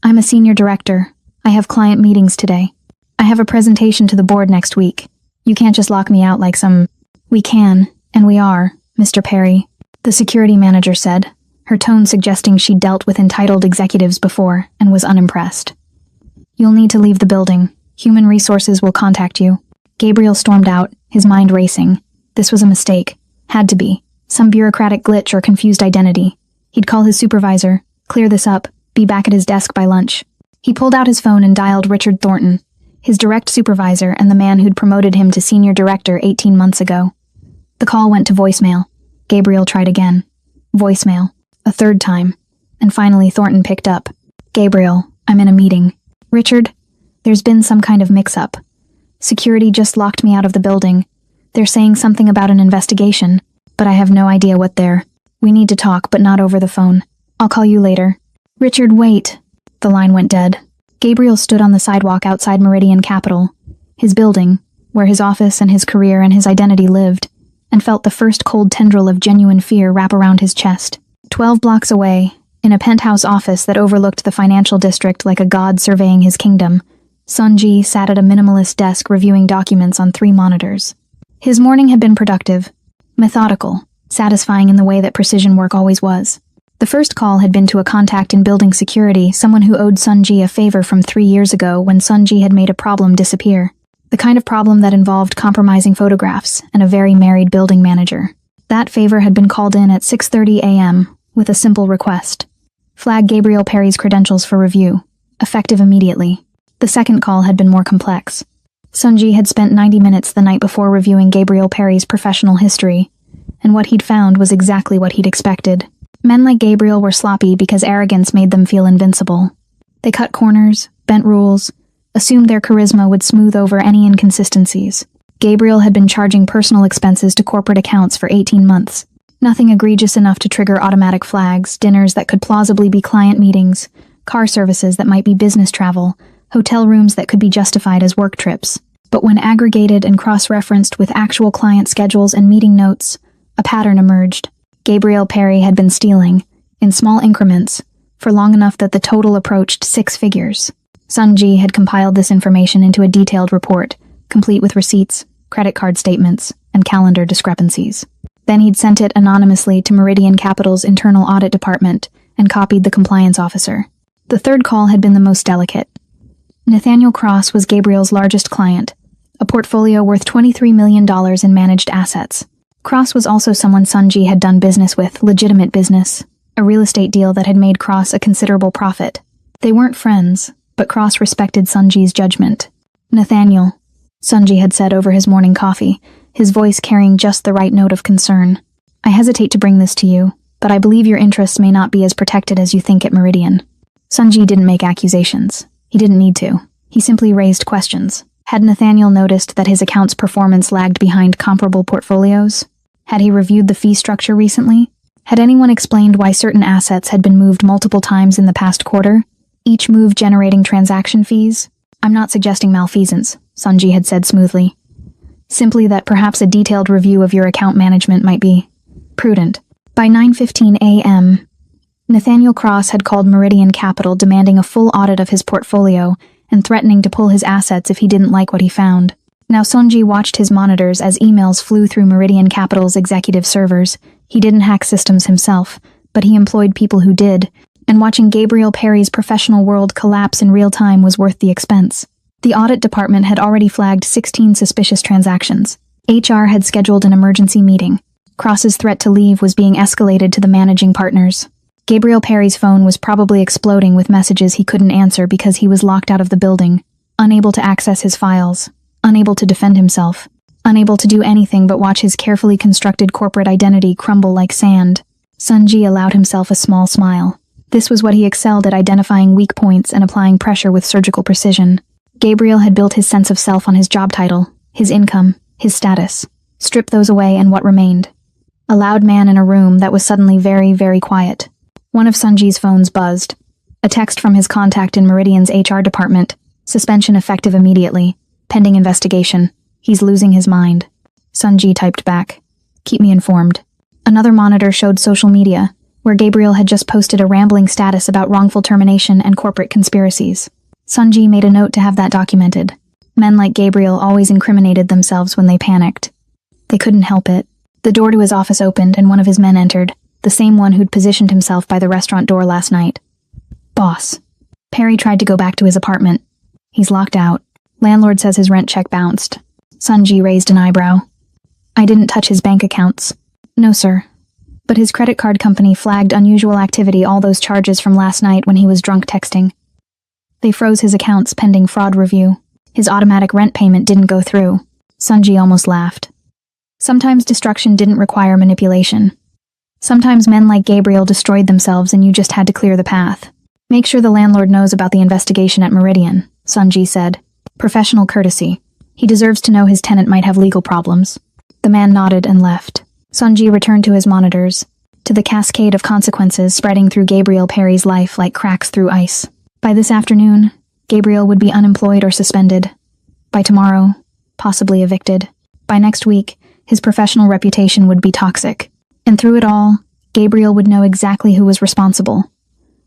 I'm a senior director. I have client meetings today. I have a presentation to the board next week. You can't just lock me out like some... We can, and we are, Mr. Perry, the security manager said, her tone suggesting she'd dealt with entitled executives before and was unimpressed. You'll need to leave the building. Human resources will contact you. Gabriel stormed out, his mind racing. This was a mistake. Had to be. Some bureaucratic glitch or confused identity. He'd call his supervisor, clear this up, be back at his desk by lunch. He pulled out his phone and dialed Richard Thornton, his direct supervisor and the man who'd promoted him to senior director 18 months ago. The call went to voicemail. Gabriel tried again. Voicemail. A third time. And finally Thornton picked up. Gabriel, I'm in a meeting. Richard, there's been some kind of mix-up. Security just locked me out of the building. They're saying something about an investigation, but I have no idea what they're. We need to talk, but not over the phone. I'll call you later. Richard, wait. The line went dead. Gabriel stood on the sidewalk outside Meridian Capitol, his building, where his office and his career and his identity lived, and felt the first cold tendril of genuine fear wrap around his chest. 12 blocks away, in a penthouse office that overlooked the financial district like a god surveying his kingdom, Sanji sat at a minimalist desk reviewing documents on 3 monitors. His morning had been productive, methodical, satisfying in the way that precision work always was. The first call had been to a contact in building security, someone who owed Sanji a favor from 3 years ago when Sanji had made a problem disappear. The kind of problem that involved compromising photographs and a very married building manager. That favor had been called in at 6:30 a.m. with a simple request. Flag Gabriel Perry's credentials for review, effective immediately. The second call had been more complex. Sanji had spent 90 minutes the night before reviewing Gabriel Perry's professional history, and what he'd found was exactly what he'd expected. Men like Gabriel were sloppy because arrogance made them feel invincible. They cut corners, bent rules, assumed their charisma would smooth over any inconsistencies. Gabriel had been charging personal expenses to corporate accounts for 18 months. Nothing egregious enough to trigger automatic flags, dinners that could plausibly be client meetings, car services that might be business travel, hotel rooms that could be justified as work trips. But when aggregated and cross-referenced with actual client schedules and meeting notes, a pattern emerged. Gabriel Perry had been stealing, in small increments, for long enough that the total approached 6 figures. Sunji had compiled this information into a detailed report, complete with receipts, credit card statements, and calendar discrepancies. Then he'd sent it anonymously to Meridian Capital's internal audit department and copied the compliance officer. The third call had been the most delicate. Nathaniel Cross was Gabriel's largest client, a portfolio worth $23 million in managed assets. Cross was also someone Sunji had done business with, legitimate business, a real estate deal that had made Cross a considerable profit. They weren't friends, but Cross respected Sunji's judgment. "Nathaniel," Sunji had said over his morning coffee, his voice carrying just the right note of concern. "I hesitate to bring this to you, but I believe your interests may not be as protected as you think at Meridian." Sunji didn't make accusations. He didn't need to. He simply raised questions. Had Nathaniel noticed that his account's performance lagged behind comparable portfolios? Had he reviewed the fee structure recently? Had anyone explained why certain assets had been moved multiple times in the past quarter, each move generating transaction fees? "I'm not suggesting malfeasance," Sunji had said smoothly. "Simply that perhaps a detailed review of your account management might be prudent." By 9:15 a.m., Nathaniel Cross had called Meridian Capital demanding a full audit of his portfolio and threatening to pull his assets if he didn't like what he found. Now Sunji watched his monitors as emails flew through Meridian Capital's executive servers. He didn't hack systems himself, but he employed people who did, and watching Gabriel Perry's professional world collapse in real time was worth the expense. The audit department had already flagged 16 suspicious transactions. HR had scheduled an emergency meeting. Cross's threat to leave was being escalated to the managing partners. Gabriel Perry's phone was probably exploding with messages he couldn't answer because he was locked out of the building, unable to access his files, unable to defend himself, unable to do anything but watch his carefully constructed corporate identity crumble like sand. Sunji allowed himself a small smile. This was what he excelled at, identifying weak points and applying pressure with surgical precision. Gabriel had built his sense of self on his job title, his income, his status. Strip those away and what remained? A loud man in a room that was suddenly very, very quiet. One of Sunji's phones buzzed. A text from his contact in Meridian's HR department. Suspension effective immediately. Pending investigation. He's losing his mind. Sunji typed back. Keep me informed. Another monitor showed social media, where Gabriel had just posted a rambling status about wrongful termination and corporate conspiracies. Sunji made a note to have that documented. Men like Gabriel always incriminated themselves when they panicked. They couldn't help it. The door to his office opened and one of his men entered, the same one who'd positioned himself by the restaurant door last night. "Boss." Perry tried to go back to his apartment. "He's locked out. Landlord says his rent check bounced." Sunji raised an eyebrow. "I didn't touch his bank accounts." "No, sir. But his credit card company flagged unusual activity, all those charges from last night when he was drunk texting. They froze his accounts pending fraud review. His automatic rent payment didn't go through." Sunji almost laughed. Sometimes destruction didn't require manipulation. Sometimes men like Gabriel destroyed themselves and you just had to clear the path. "Make sure the landlord knows about the investigation at Meridian," Sunji said. "Professional courtesy. He deserves to know his tenant might have legal problems." The man nodded and left. Sunji returned to his monitors, to the cascade of consequences spreading through Gabriel Perry's life like cracks through ice. By this afternoon, Gabriel would be unemployed or suspended. By tomorrow, possibly evicted. By next week, his professional reputation would be toxic. And through it all, Gabriel would know exactly who was responsible.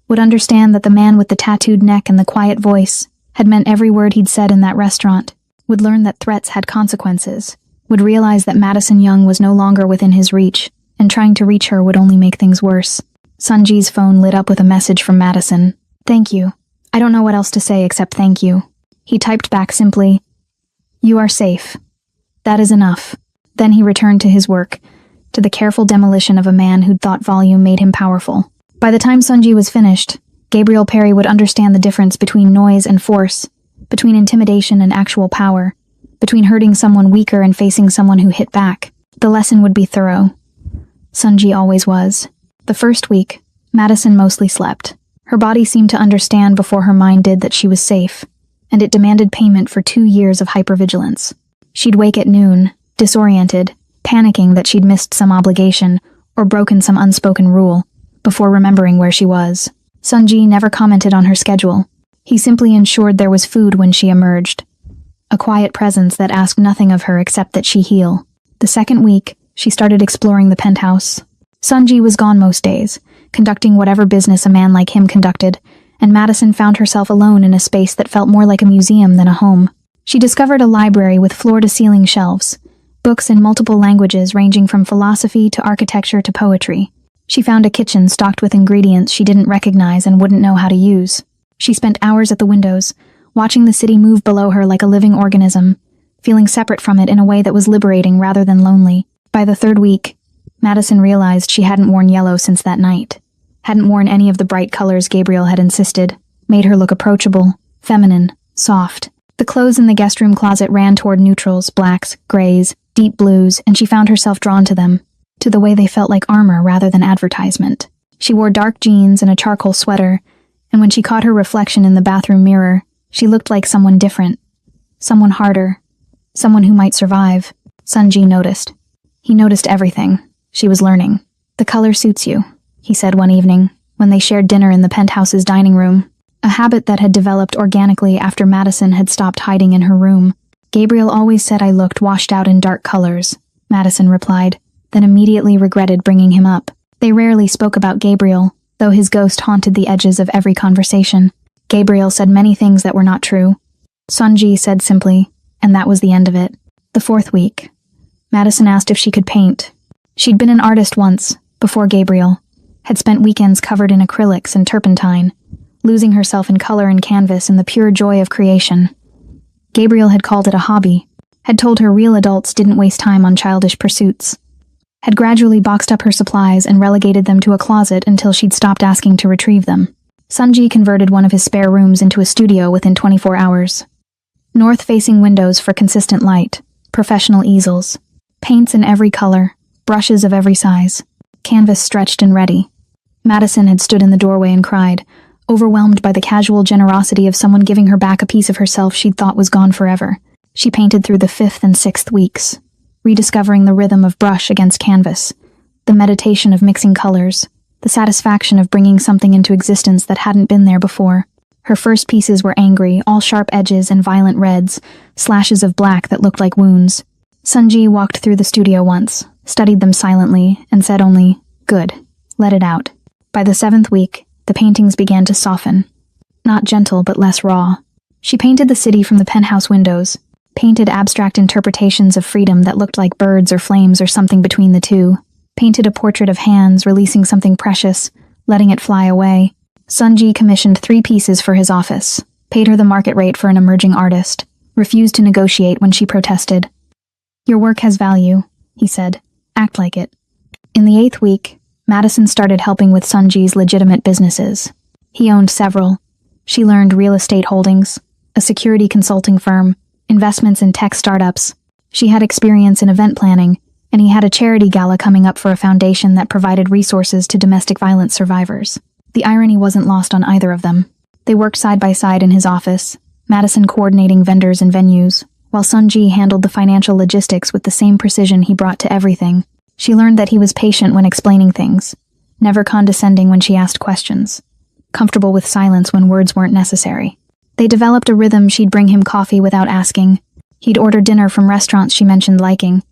Would understand that the man with the tattooed neck and the quiet voice had meant every word he'd said in that restaurant. Would learn that threats had consequences. Would realize that Madison Young was no longer within his reach, and trying to reach her would only make things worse. Sunji's phone lit up with a message from Madison. "Thank you. I don't know what else to say except thank you." He typed back simply, "You are safe. That is enough." Then he returned to his work, to the careful demolition of a man who'd thought volume made him powerful. By the time Sunji was finished, Gabriel Perry would understand the difference between noise and force, between intimidation and actual power, between hurting someone weaker and facing someone who hit back. The lesson would be thorough. Sunji always was. The first week, Madison mostly slept. Her body seemed to understand before her mind did that she was safe, and it demanded payment for 2 years of hypervigilance. She'd wake at noon, disoriented, panicking that she'd missed some obligation or broken some unspoken rule, before remembering where she was. Sunji never commented on her schedule. He simply ensured there was food when she emerged, a quiet presence that asked nothing of her except that she heal. The second week, she started exploring the penthouse. Sunji was gone most days, conducting whatever business a man like him conducted, and Madison found herself alone in a space that felt more like a museum than a home. She discovered a library with floor-to-ceiling shelves, books in multiple languages ranging from philosophy to architecture to poetry. She found a kitchen stocked with ingredients she didn't recognize and wouldn't know how to use. She spent hours at the windows, watching the city move below her like a living organism, feeling separate from it in a way that was liberating rather than lonely. By the third week, Madison realized she hadn't worn yellow since that night, hadn't worn any of the bright colors Gabriel had insisted, made her look approachable, feminine, soft. The clothes in the guest room closet ran toward neutrals, blacks, grays, deep blues, and she found herself drawn to them, to the way they felt like armor rather than advertisement. She wore dark jeans and a charcoal sweater, and when she caught her reflection in the bathroom mirror, she looked like someone different, someone harder, someone who might survive. Sunji noticed. He noticed everything. She was learning. "The color suits you," he said one evening, when they shared dinner in the penthouse's dining room, a habit that had developed organically after Madison had stopped hiding in her room. "Gabriel always said I looked washed out in dark colors," Madison replied, then immediately regretted bringing him up. They rarely spoke about Gabriel, though his ghost haunted the edges of every conversation. Gabriel said many things that were not true. Sunji said simply, and that was the end of it. The fourth week, Madison asked if she could paint. She'd been an artist once, before Gabriel, had spent weekends covered in acrylics and turpentine, losing herself in color and canvas in the pure joy of creation. Gabriel had called it a hobby, had told her real adults didn't waste time on childish pursuits, had gradually boxed up her supplies and relegated them to a closet until she'd stopped asking to retrieve them. Sunji converted one of his spare rooms into a studio within 24 hours. North-facing windows for consistent light, professional easels, paints in every color, brushes of every size, canvas stretched and ready. Madison had stood in the doorway and cried, overwhelmed by the casual generosity of someone giving her back a piece of herself she'd thought was gone forever. She painted through the 5th and 6th weeks, rediscovering the rhythm of brush against canvas, the meditation of mixing colors, the satisfaction of bringing something into existence that hadn't been there before. Her first pieces were angry, all sharp edges and violent reds, slashes of black that looked like wounds. Sunji walked through the studio once, studied them silently, and said only, "Good, let it out." By the 7th week, the paintings began to soften. Not gentle, but less raw. She painted the city from the penthouse windows, painted abstract interpretations of freedom that looked like birds or flames or something between the two, painted a portrait of hands releasing something precious, letting it fly away. Sunji commissioned 3 pieces for his office, paid her the market rate for an emerging artist, refused to negotiate when she protested. "Your work has value," he said. "Act like it." In the 8th week, Madison started helping with Sunji's legitimate businesses. He owned several. She learned real estate holdings, a security consulting firm, investments in tech startups. She had experience in event planning, and he had a charity gala coming up for a foundation that provided resources to domestic violence survivors. The irony wasn't lost on either of them. They worked side by side in his office, Madison coordinating vendors and venues, while Sunji handled the financial logistics with the same precision he brought to everything. She learned that he was patient when explaining things, never condescending when she asked questions, comfortable with silence when words weren't necessary. They developed a rhythm. She'd bring him coffee without asking. He'd order dinner from restaurants she mentioned liking.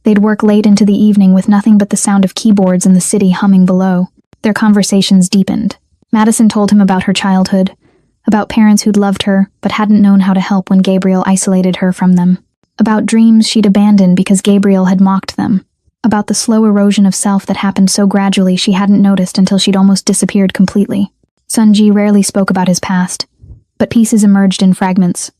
They'd work late into the evening with nothing but the sound of keyboards in the city humming below. Their conversations deepened. Madison told him about her childhood, about parents who'd loved her but hadn't known how to help when Gabriel isolated her from them, about dreams she'd abandoned because Gabriel had mocked them, about the slow erosion of self that happened so gradually she hadn't noticed until she'd almost disappeared completely. Sunji rarely spoke about his past, but pieces emerged in fragments.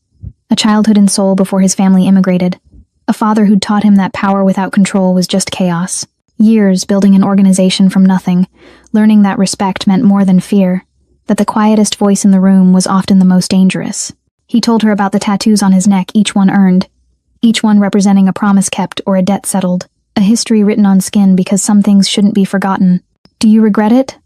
A childhood in Seoul before his family immigrated, a father who'd taught him that power without control was just chaos. Years building an organization from nothing, learning that respect meant more than fear, that the quietest voice in the room was often the most dangerous. He told her about the tattoos on his neck, each one earned, each one representing a promise kept or a debt settled, a history written on skin because some things shouldn't be forgotten. "Do you regret it?"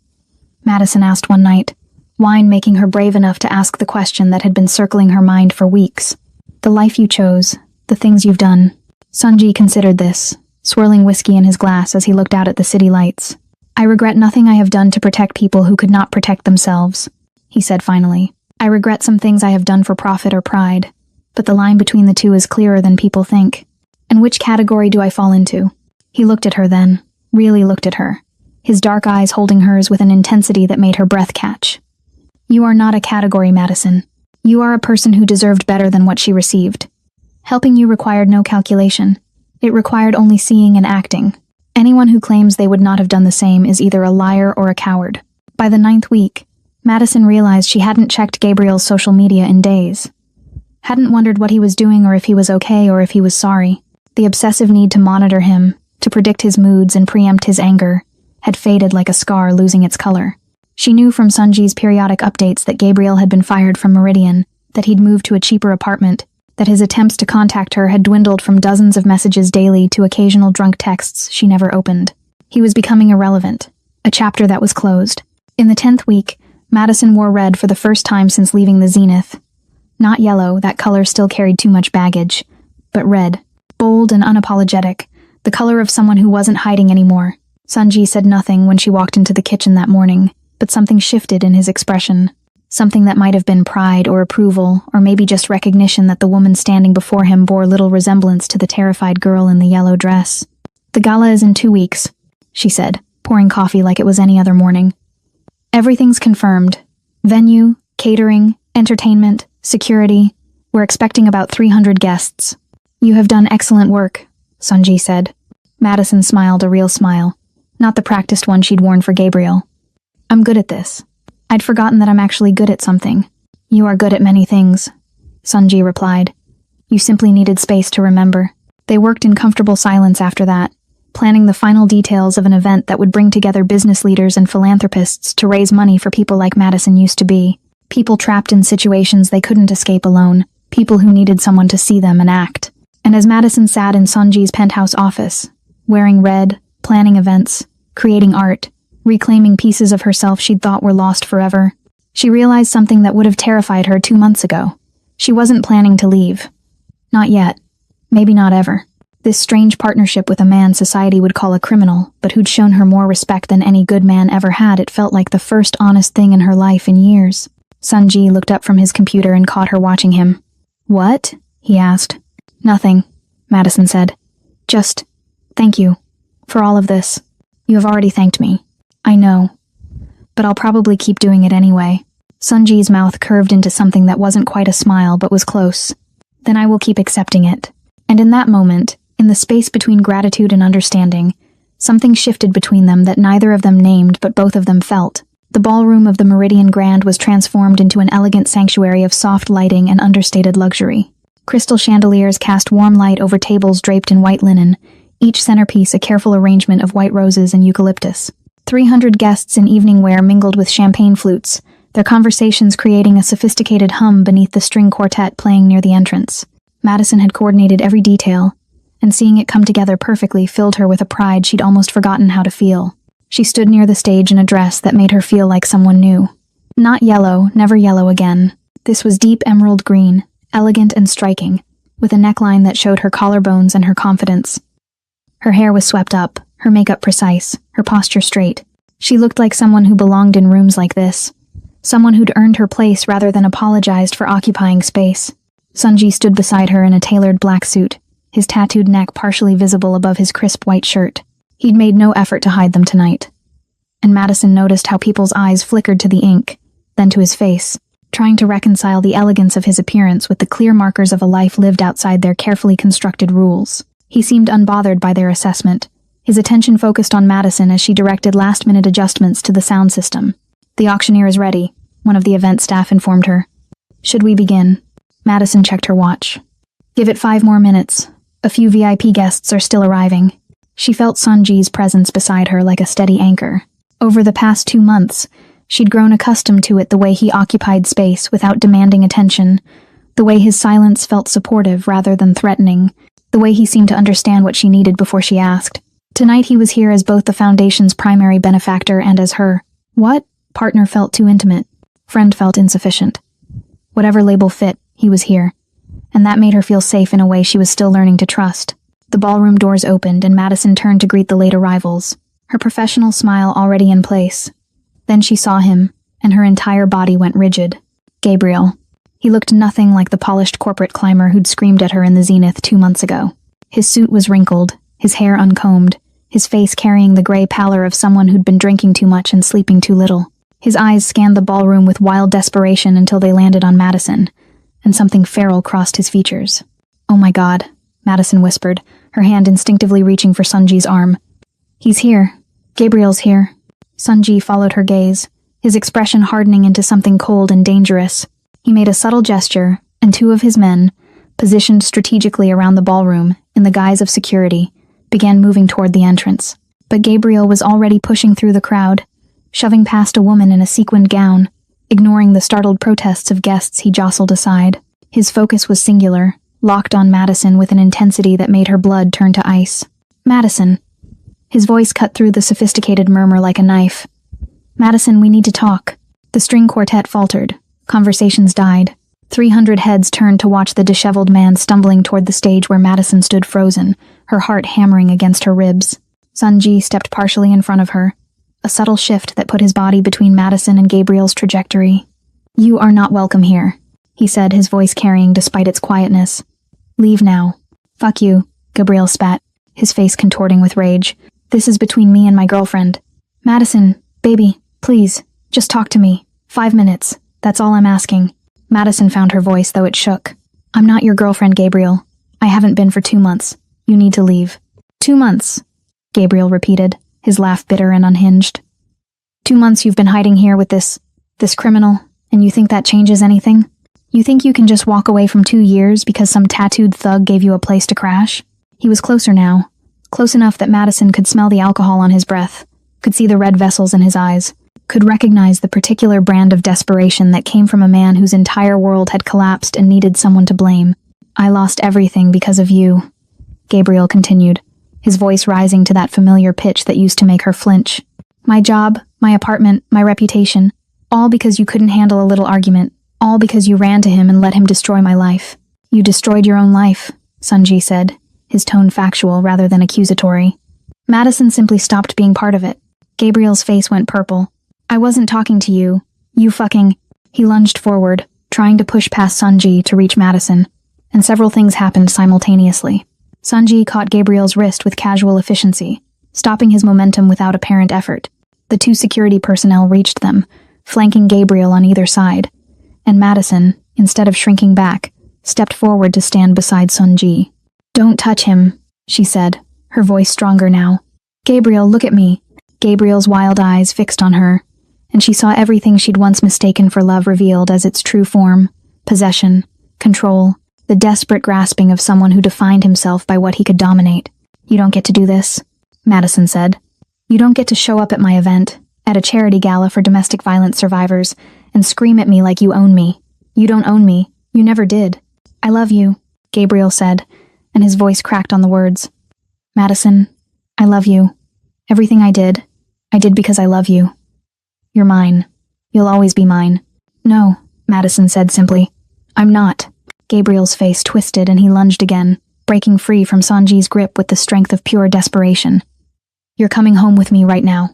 Madison asked one night, wine making her brave enough to ask the question that had been circling her mind for weeks. The life you chose, the things you've done. Sunji considered this, swirling whiskey in his glass as he looked out at the city lights. I regret nothing I have done to protect people who could not protect themselves, he said finally. I regret some things I have done for profit or pride, but the line between the two is clearer than people think. And which category do I fall into? He looked at her then, really looked at her, his dark eyes holding hers with an intensity that made her breath catch. You are not a category, Madison. You are a person who deserved better than what she received. Helping you required no calculation. It required only seeing and acting. Anyone who claims they would not have done the same is either a liar or a coward. By the 9th week, Madison realized she hadn't checked Gabriel's social media in days. Hadn't wondered what he was doing or if he was okay or if he was sorry. The obsessive need to monitor him, to predict his moods and preempt his anger, had faded like a scar losing its color. She knew from Sunji's periodic updates that Gabriel had been fired from Meridian, that he'd moved to a cheaper apartment, that his attempts to contact her had dwindled from dozens of messages daily to occasional drunk texts she never opened. He was becoming irrelevant, a chapter that was closed. In the 10th week, Madison wore red for the first time since leaving the Zenith. Not yellow, that color still carried too much baggage, but red, bold and unapologetic, the color of someone who wasn't hiding anymore. Sunji said nothing when she walked into the kitchen that morning, but something shifted in his expression. Something that might have been pride or approval, or maybe just recognition that the woman standing before him bore little resemblance to the terrified girl in the yellow dress. The gala is in 2 weeks, she said, pouring coffee like it was any other morning. Everything's confirmed. Venue, catering, entertainment, security. We're expecting about 300 guests. You have done excellent work, Sunji said. Madison smiled a real smile, not the practiced one she'd worn for Gabriel. I'm good at this. I'd forgotten that I'm actually good at something. You are good at many things, Sunji replied. You simply needed space to remember. They worked in comfortable silence after that, planning the final details of an event that would bring together business leaders and philanthropists to raise money for people like Madison used to be. People trapped in situations they couldn't escape alone. People who needed someone to see them and act. And as Madison sat in Sunji's penthouse office, wearing red, planning events, creating art, reclaiming pieces of herself she'd thought were lost forever, she realized something that would have terrified her 2 months ago. She wasn't planning to leave. Not yet. Maybe not ever. This strange partnership with a man society would call a criminal, but who'd shown her more respect than any good man ever had, it felt like the first honest thing in her life in years. Sunji looked up from his computer and caught her watching him. What? He asked. Nothing, Madison said. Just, thank you. For all of this. You have already thanked me. I know. But I'll probably keep doing it anyway. Sunji's mouth curved into something that wasn't quite a smile but was close. Then I will keep accepting it. And in that moment, in the space between gratitude and understanding, something shifted between them that neither of them named but both of them felt. The ballroom of the Meridian Grand was transformed into an elegant sanctuary of soft lighting and understated luxury. Crystal chandeliers cast warm light over tables draped in white linen, each centerpiece a careful arrangement of white roses and eucalyptus. 300 guests in evening wear mingled with champagne flutes, their conversations creating a sophisticated hum beneath the string quartet playing near the entrance. Madison had coordinated every detail, and seeing it come together perfectly filled her with a pride she'd almost forgotten how to feel. She stood near the stage in a dress that made her feel like someone new. Not yellow, never yellow again. This was deep emerald green, elegant and striking, with a neckline that showed her collarbones and her confidence. Her hair was swept up, her makeup precise, her posture straight. She looked like someone who belonged in rooms like this. Someone who'd earned her place rather than apologized for occupying space. Sunji stood beside her in a tailored black suit, his tattooed neck partially visible above his crisp white shirt. He'd made no effort to hide them tonight. And Madison noticed how people's eyes flickered to the ink, then to his face, trying to reconcile the elegance of his appearance with the clear markers of a life lived outside their carefully constructed rules. He seemed unbothered by their assessment, his attention focused on Madison as she directed last-minute adjustments to the sound system. The auctioneer is ready, one of the event staff informed her. Should we begin? Madison checked her watch. Give it 5 more minutes. A few VIP guests are still arriving. She felt Sunji's presence beside her like a steady anchor. Over the past 2 months, she'd grown accustomed to it, the way he occupied space without demanding attention, the way his silence felt supportive rather than threatening, the way he seemed to understand what she needed before she asked. Tonight he was here as both the Foundation's primary benefactor and as her, partner felt too intimate. Friend felt insufficient. Whatever label fit, he was here. And that made her feel safe in a way she was still learning to trust. The ballroom doors opened and Madison turned to greet the late arrivals, her professional smile already in place. Then she saw him, and her entire body went rigid. Gabriel. He looked nothing like the polished corporate climber who'd screamed at her in the Zenith 2 months ago. His suit was wrinkled, his hair uncombed, his face carrying the gray pallor of someone who'd been drinking too much and sleeping too little. His eyes scanned the ballroom with wild desperation until they landed on Madison, and something feral crossed his features. "Oh my God," Madison whispered, her hand instinctively reaching for Sunji's arm. "He's here. Gabriel's here." Sunji followed her gaze, his expression hardening into something cold and dangerous. He made a subtle gesture, and 2 of his men, positioned strategically around the ballroom in the guise of security, began moving toward the entrance. But Gabriel was already pushing through the crowd, shoving past a woman in a sequined gown, ignoring the startled protests of guests he jostled aside. His focus was singular, locked on Madison with an intensity that made her blood turn to ice. "Madison." His voice cut through the sophisticated murmur like a knife. "Madison, we need to talk." The string quartet faltered. Conversations died. 300 heads turned to watch the disheveled man stumbling toward the stage where Madison stood frozen, her heart hammering against her ribs. Sunji stepped partially in front of her, a subtle shift that put his body between Madison and Gabriel's trajectory. "You are not welcome here," he said, his voice carrying despite its quietness. "Leave now." "Fuck you," Gabriel spat, his face contorting with rage. "This is between me and my girlfriend." "Madison, baby, please, just talk to me. 5 minutes. That's all I'm asking." Madison found her voice, though it shook. "I'm not your girlfriend, Gabriel. I haven't been for 2 months. You need to leave." 2 months, Gabriel repeated, his laugh bitter and unhinged. 2 months you've been hiding here with this criminal, and you think that changes anything? You think you can just walk away from 2 years because some tattooed thug gave you a place to crash? He was closer now, close enough that Madison could smell the alcohol on his breath, could see the red vessels in his eyes, could recognize the particular brand of desperation that came from a man whose entire world had collapsed and needed someone to blame. "I lost everything because of you," Gabriel continued, his voice rising to that familiar pitch that used to make her flinch. "My job, my apartment, my reputation, all because you couldn't handle a little argument, all because you ran to him and let him destroy my life." "You destroyed your own life," Sunji said, his tone factual rather than accusatory. Madison simply stopped being part of it. Gabriel's face went purple. "I wasn't talking to you. You fucking..." He lunged forward, trying to push past Sunji to reach Madison, and several things happened simultaneously. Sunji caught Gabriel's wrist with casual efficiency, stopping his momentum without apparent effort. The 2 security personnel reached them, flanking Gabriel on either side, and Madison, instead of shrinking back, stepped forward to stand beside Sunji. "Don't touch him," she said, her voice stronger now. "Gabriel, look at me." Gabriel's wild eyes fixed on her, and she saw everything she'd once mistaken for love revealed as its true form: possession, control, the desperate grasping of someone who defined himself by what he could dominate. "You don't get to do this," Madison said. "You don't get to show up at my event, at a charity gala for domestic violence survivors, and scream at me like you own me. You don't own me. You never did." "I love you," Gabriel said, and his voice cracked on the words. "Madison, I love you. Everything I did because I love you. You're mine. You'll always be mine." "No," Madison said simply. "I'm not." Gabriel's face twisted and he lunged again, breaking free from Sanji's grip with the strength of pure desperation. "You're coming home with me right now.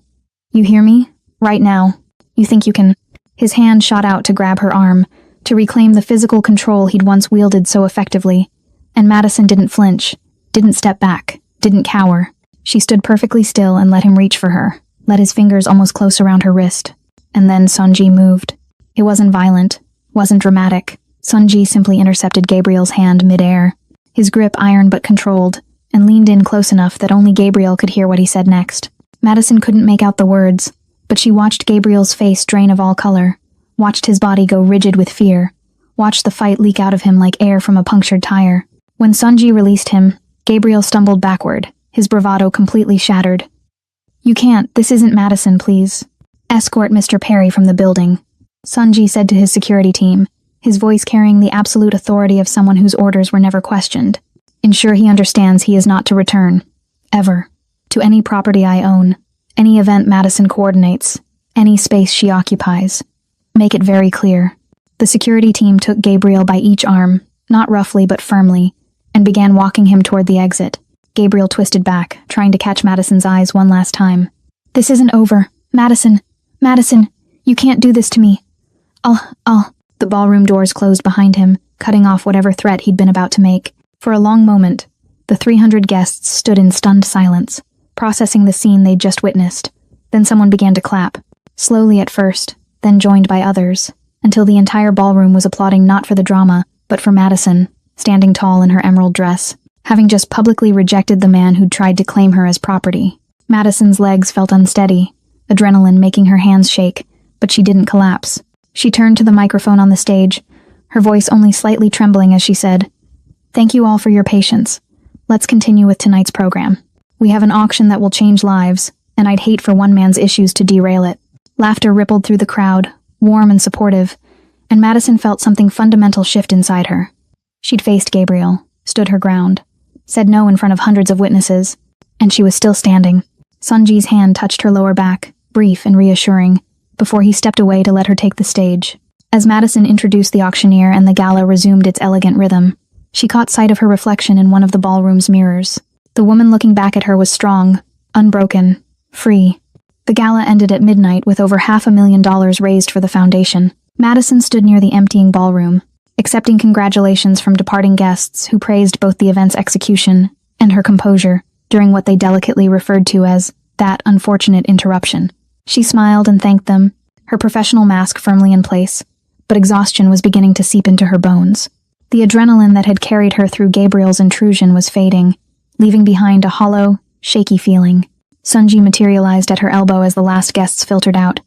You hear me? Right now. You think you can..." His hand shot out to grab her arm, to reclaim the physical control he'd once wielded so effectively, and Madison didn't flinch, didn't step back, didn't cower. She stood perfectly still and let him reach for her, let his fingers almost close around her wrist. And then Sunji moved. It wasn't violent, wasn't dramatic. Sunji simply intercepted Gabriel's hand mid-air, his grip iron but controlled, and leaned in close enough that only Gabriel could hear what he said next. Madison couldn't make out the words, but she watched Gabriel's face drain of all color, watched his body go rigid with fear, watched the fight leak out of him like air from a punctured tire. When Sunji released him, Gabriel stumbled backward, his bravado completely shattered. "You can't, this isn't Madison, please. Escort Mr. Perry from the building," Sunji said to his security team, his voice carrying the absolute authority of someone whose orders were never questioned. "Ensure he understands he is not to return. Ever. To any property I own, any event Madison coordinates, any space she occupies. Make it very clear. The security team took Gabriel by each arm, not roughly but firmly, and began walking him toward the exit. Gabriel twisted back, trying to catch Madison's eyes one last time. This isn't over. Madison, you can't do this to me. I'll. The ballroom doors closed behind him, cutting off whatever threat he'd been about to make. For a long moment, the 300 guests stood in stunned silence, processing the scene they'd just witnessed. Then someone began to clap, slowly at first, then joined by others, until the entire ballroom was applauding not for the drama, but for Madison, standing tall in her emerald dress, having just publicly rejected the man who'd tried to claim her as property. Madison's legs felt unsteady, adrenaline making her hands shake, but she didn't collapse. She turned to the microphone on the stage, her voice only slightly trembling as she said, "Thank you all for your patience. Let's continue with tonight's program. We have an auction that will change lives, and I'd hate for one man's issues to derail it." Laughter rippled through the crowd, warm and supportive, and Madison felt something fundamental shift inside her. She'd faced Gabriel, stood her ground, said no in front of hundreds of witnesses, and she was still standing. Sunji's hand touched her lower back, brief and reassuring, before he stepped away to let her take the stage. As Madison introduced the auctioneer and the gala resumed its elegant rhythm, she caught sight of her reflection in one of the ballroom's mirrors. The woman looking back at her was strong, unbroken, free. The gala ended at midnight with over $500,000 raised for the foundation. Madison stood near the emptying ballroom, accepting congratulations from departing guests who praised both the event's execution and her composure during what they delicately referred to as that unfortunate interruption. She smiled and thanked them, her professional mask firmly in place, but exhaustion was beginning to seep into her bones. The adrenaline that had carried her through Gabriel's intrusion was fading, leaving behind a hollow, shaky feeling. Sunji materialized at her elbow as the last guests filtered out.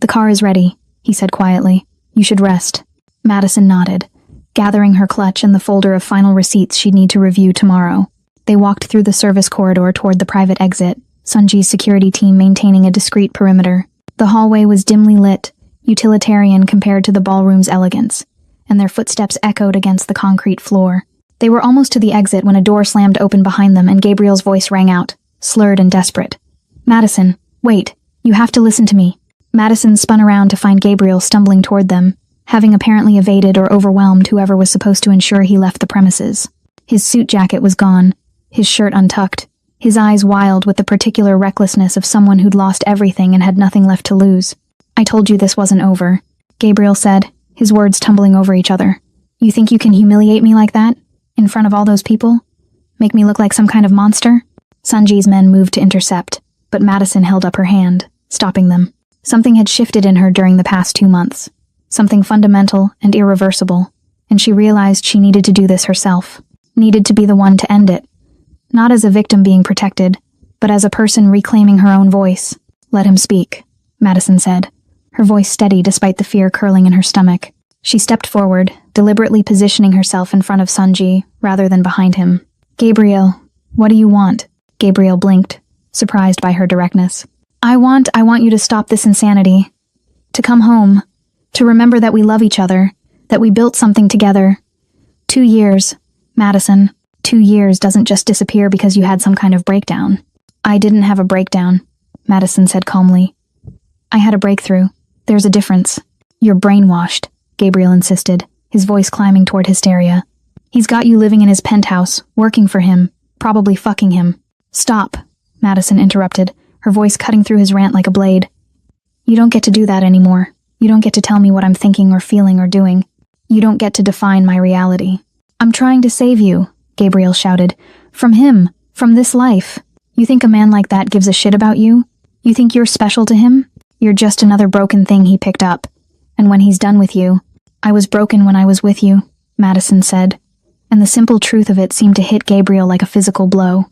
"The car is ready," he said quietly. "You should rest." Madison nodded, gathering her clutch and the folder of final receipts she'd need to review tomorrow. They walked through the service corridor toward the private exit, Sunji's security team maintaining a discreet perimeter. The hallway was dimly lit, utilitarian compared to the ballroom's elegance, and their footsteps echoed against the concrete floor. They were almost to the exit when a door slammed open behind them and Gabriel's voice rang out, slurred and desperate. "Madison, wait, you have to listen to me." Madison spun around to find Gabriel stumbling toward them, having apparently evaded or overwhelmed whoever was supposed to ensure he left the premises. His suit jacket was gone, his shirt untucked, his eyes wild with the particular recklessness of someone who'd lost everything and had nothing left to lose. "I told you this wasn't over," Gabriel said, his words tumbling over each other. "You think you can humiliate me like that? In front of all those people? Make me look like some kind of monster?" Sunji's men moved to intercept, but Madison held up her hand, stopping them. Something had shifted in her during the past 2 months. Something fundamental and irreversible, and she realized she needed to do this herself. Needed to be the one to end it. Not as a victim being protected, but as a person reclaiming her own voice. "Let him speak," Madison said, her voice steady despite the fear curling in her stomach. She stepped forward, deliberately positioning herself in front of Sunji rather than behind him. "Gabriel, what do you want?" Gabriel blinked, surprised by her directness. I want you to stop this insanity. To come home. To remember that we love each other, that we built something together. 2 years, Madison. 2 years doesn't just disappear because you had some kind of breakdown." "I didn't have a breakdown," Madison said calmly. "I had a breakthrough. There's a difference." "You're brainwashed," Gabriel insisted, his voice climbing toward hysteria. "He's got you living in his penthouse, working for him, probably fucking him." "Stop," Madison interrupted, her voice cutting through his rant like a blade. "You don't get to do that anymore. You don't get to tell me what I'm thinking or feeling or doing. You don't get to define my reality." "I'm trying to save you," Gabriel shouted. "From him. From this life. You think a man like that gives a shit about you? You think you're special to him? You're just another broken thing he picked up. And when he's done with you..." "I was broken when I was with you," Madison said, and the simple truth of it seemed to hit Gabriel like a physical blow.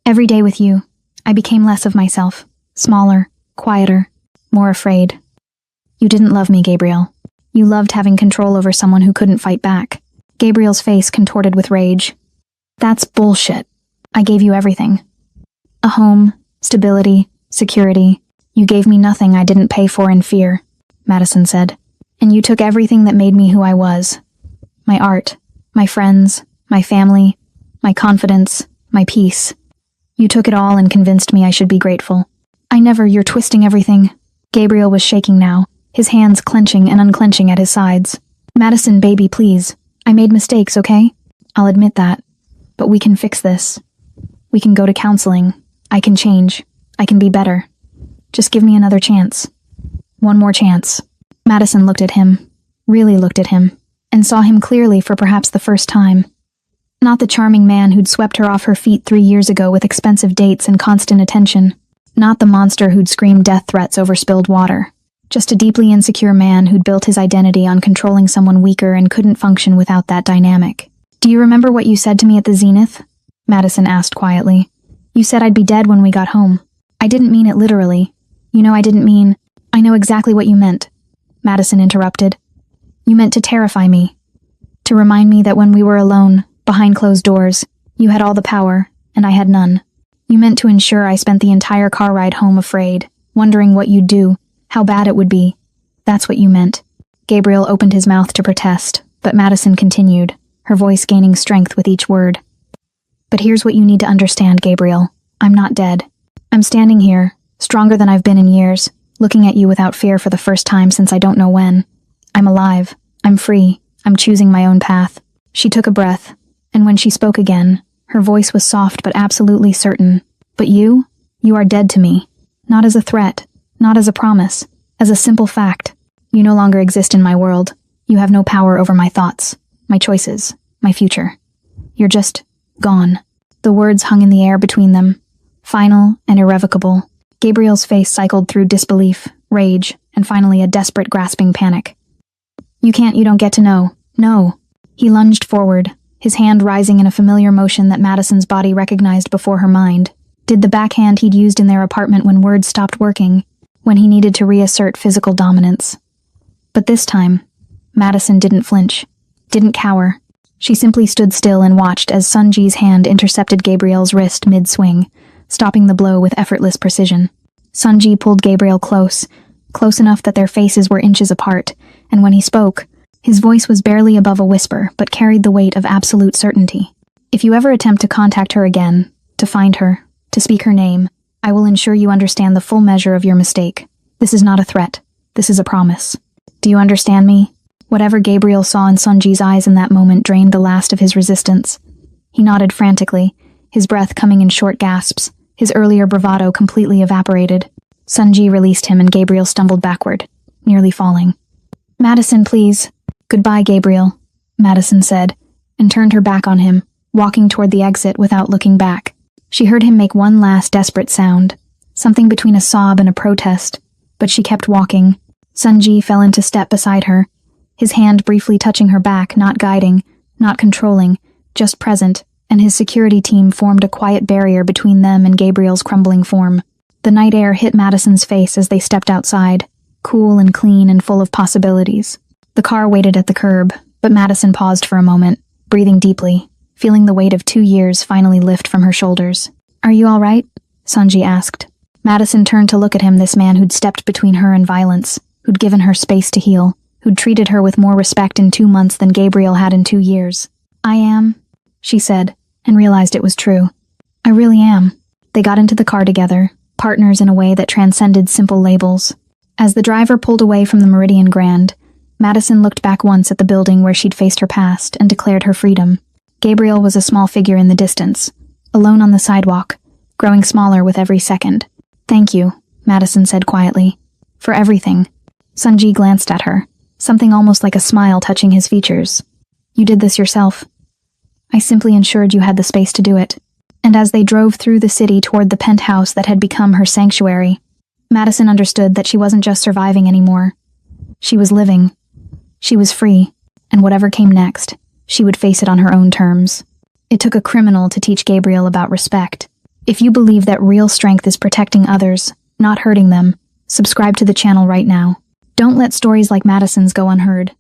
"Every day with you, I became less of myself, smaller, quieter, more afraid. You didn't love me, Gabriel. You loved having control over someone who couldn't fight back." Gabriel's face contorted with rage. "That's bullshit. I gave you everything. A home, stability, security. You gave me nothing I didn't pay for in fear," Madison said. "And you took everything that made me who I was. My art, my friends, my family, my confidence, my peace. You took it all and convinced me I should be grateful. You're twisting everything." Gabriel was shaking now, his hands clenching and unclenching at his sides. Madison, baby, please. I made mistakes, okay? I'll admit that. But we can fix this. We can go to counseling. I can change. I can be better. Just give me another chance. One more chance. Madison looked at him, really looked at him, and saw him clearly for perhaps the first time. Not the charming man who'd swept her off her feet 3 years ago with expensive dates and constant attention. Not the monster who'd screamed death threats over spilled water. Just a deeply insecure man who'd built his identity on controlling someone weaker and couldn't function without that dynamic. Do you remember what you said to me at the Zenith? Madison asked quietly. You said I'd be dead when we got home. I didn't mean it literally. You know I didn't mean... I know exactly what you meant. Madison interrupted. You meant to terrify me. To remind me that when we were alone, behind closed doors, you had all the power, and I had none. You meant to ensure I spent the entire car ride home afraid, wondering what you'd do, how bad it would be. That's what you meant. Gabriel opened his mouth to protest, but Madison continued, her voice gaining strength with each word. But here's what you need to understand, Gabriel. I'm not dead. I'm standing here, stronger than I've been in years, looking at you without fear for the first time since I don't know when. I'm alive. I'm free. I'm choosing my own path. She took a breath, and when she spoke again, her voice was soft but absolutely certain. But you are dead to me. Not as a threat, not as a promise, as a simple fact. You no longer exist in my world. You have no power over my thoughts, my choices, my future. You're just gone. The words hung in the air between them, final and irrevocable. Gabriel's face cycled through disbelief, rage, and finally a desperate grasping panic. You don't get to know. No. He lunged forward, his hand rising in a familiar motion that Madison's body recognized before her mind. Did the backhand he'd used in their apartment when words stopped working, when he needed to reassert physical dominance. But this time, Madison didn't flinch, didn't cower. She simply stood still and watched as Sunji's hand intercepted Gabriel's wrist mid-swing, stopping the blow with effortless precision. Sunji pulled Gabriel close enough that their faces were inches apart, and when he spoke, his voice was barely above a whisper but carried the weight of absolute certainty. If you ever attempt to contact her again, to find her, to speak her name, I will ensure you understand the full measure of your mistake. This is not a threat. This is a promise. Do you understand me? Whatever Gabriel saw in Sunji's eyes in that moment drained the last of his resistance. He nodded frantically, his breath coming in short gasps, his earlier bravado completely evaporated. Sunji released him and Gabriel stumbled backward, nearly falling. Madison, please. Goodbye, Gabriel, Madison said, and turned her back on him, walking toward the exit without looking back. She heard him make one last desperate sound, something between a sob and a protest, but she kept walking. Sunji fell into step beside her, his hand briefly touching her back, not guiding, not controlling, just present, and his security team formed a quiet barrier between them and Gabriel's crumbling form. The night air hit Madison's face as they stepped outside, cool and clean and full of possibilities. The car waited at the curb, but Madison paused for a moment, breathing deeply, feeling the weight of 2 years finally lift from her shoulders. Are you all right? Sunji asked. Madison turned to look at him, this man who'd stepped between her and violence, who'd given her space to heal, who'd treated her with more respect in 2 months than Gabriel had in 2 years. I am, she said, and realized it was true. I really am. They got into the car together, partners in a way that transcended simple labels. As the driver pulled away from the Meridian Grand, Madison looked back once at the building where she'd faced her past and declared her freedom. Gabriel was a small figure in the distance, alone on the sidewalk, growing smaller with every second. Thank you, Madison said quietly. For everything. Sunji glanced at her, something almost like a smile touching his features. You did this yourself. I simply ensured you had the space to do it. And as they drove through the city toward the penthouse that had become her sanctuary, Madison understood that she wasn't just surviving anymore. She was living. She was free, and whatever came next, she would face it on her own terms. It took a criminal to teach Gabriel about respect. If you believe that real strength is protecting others, not hurting them, subscribe to the channel right now. Don't let stories like Madison's go unheard.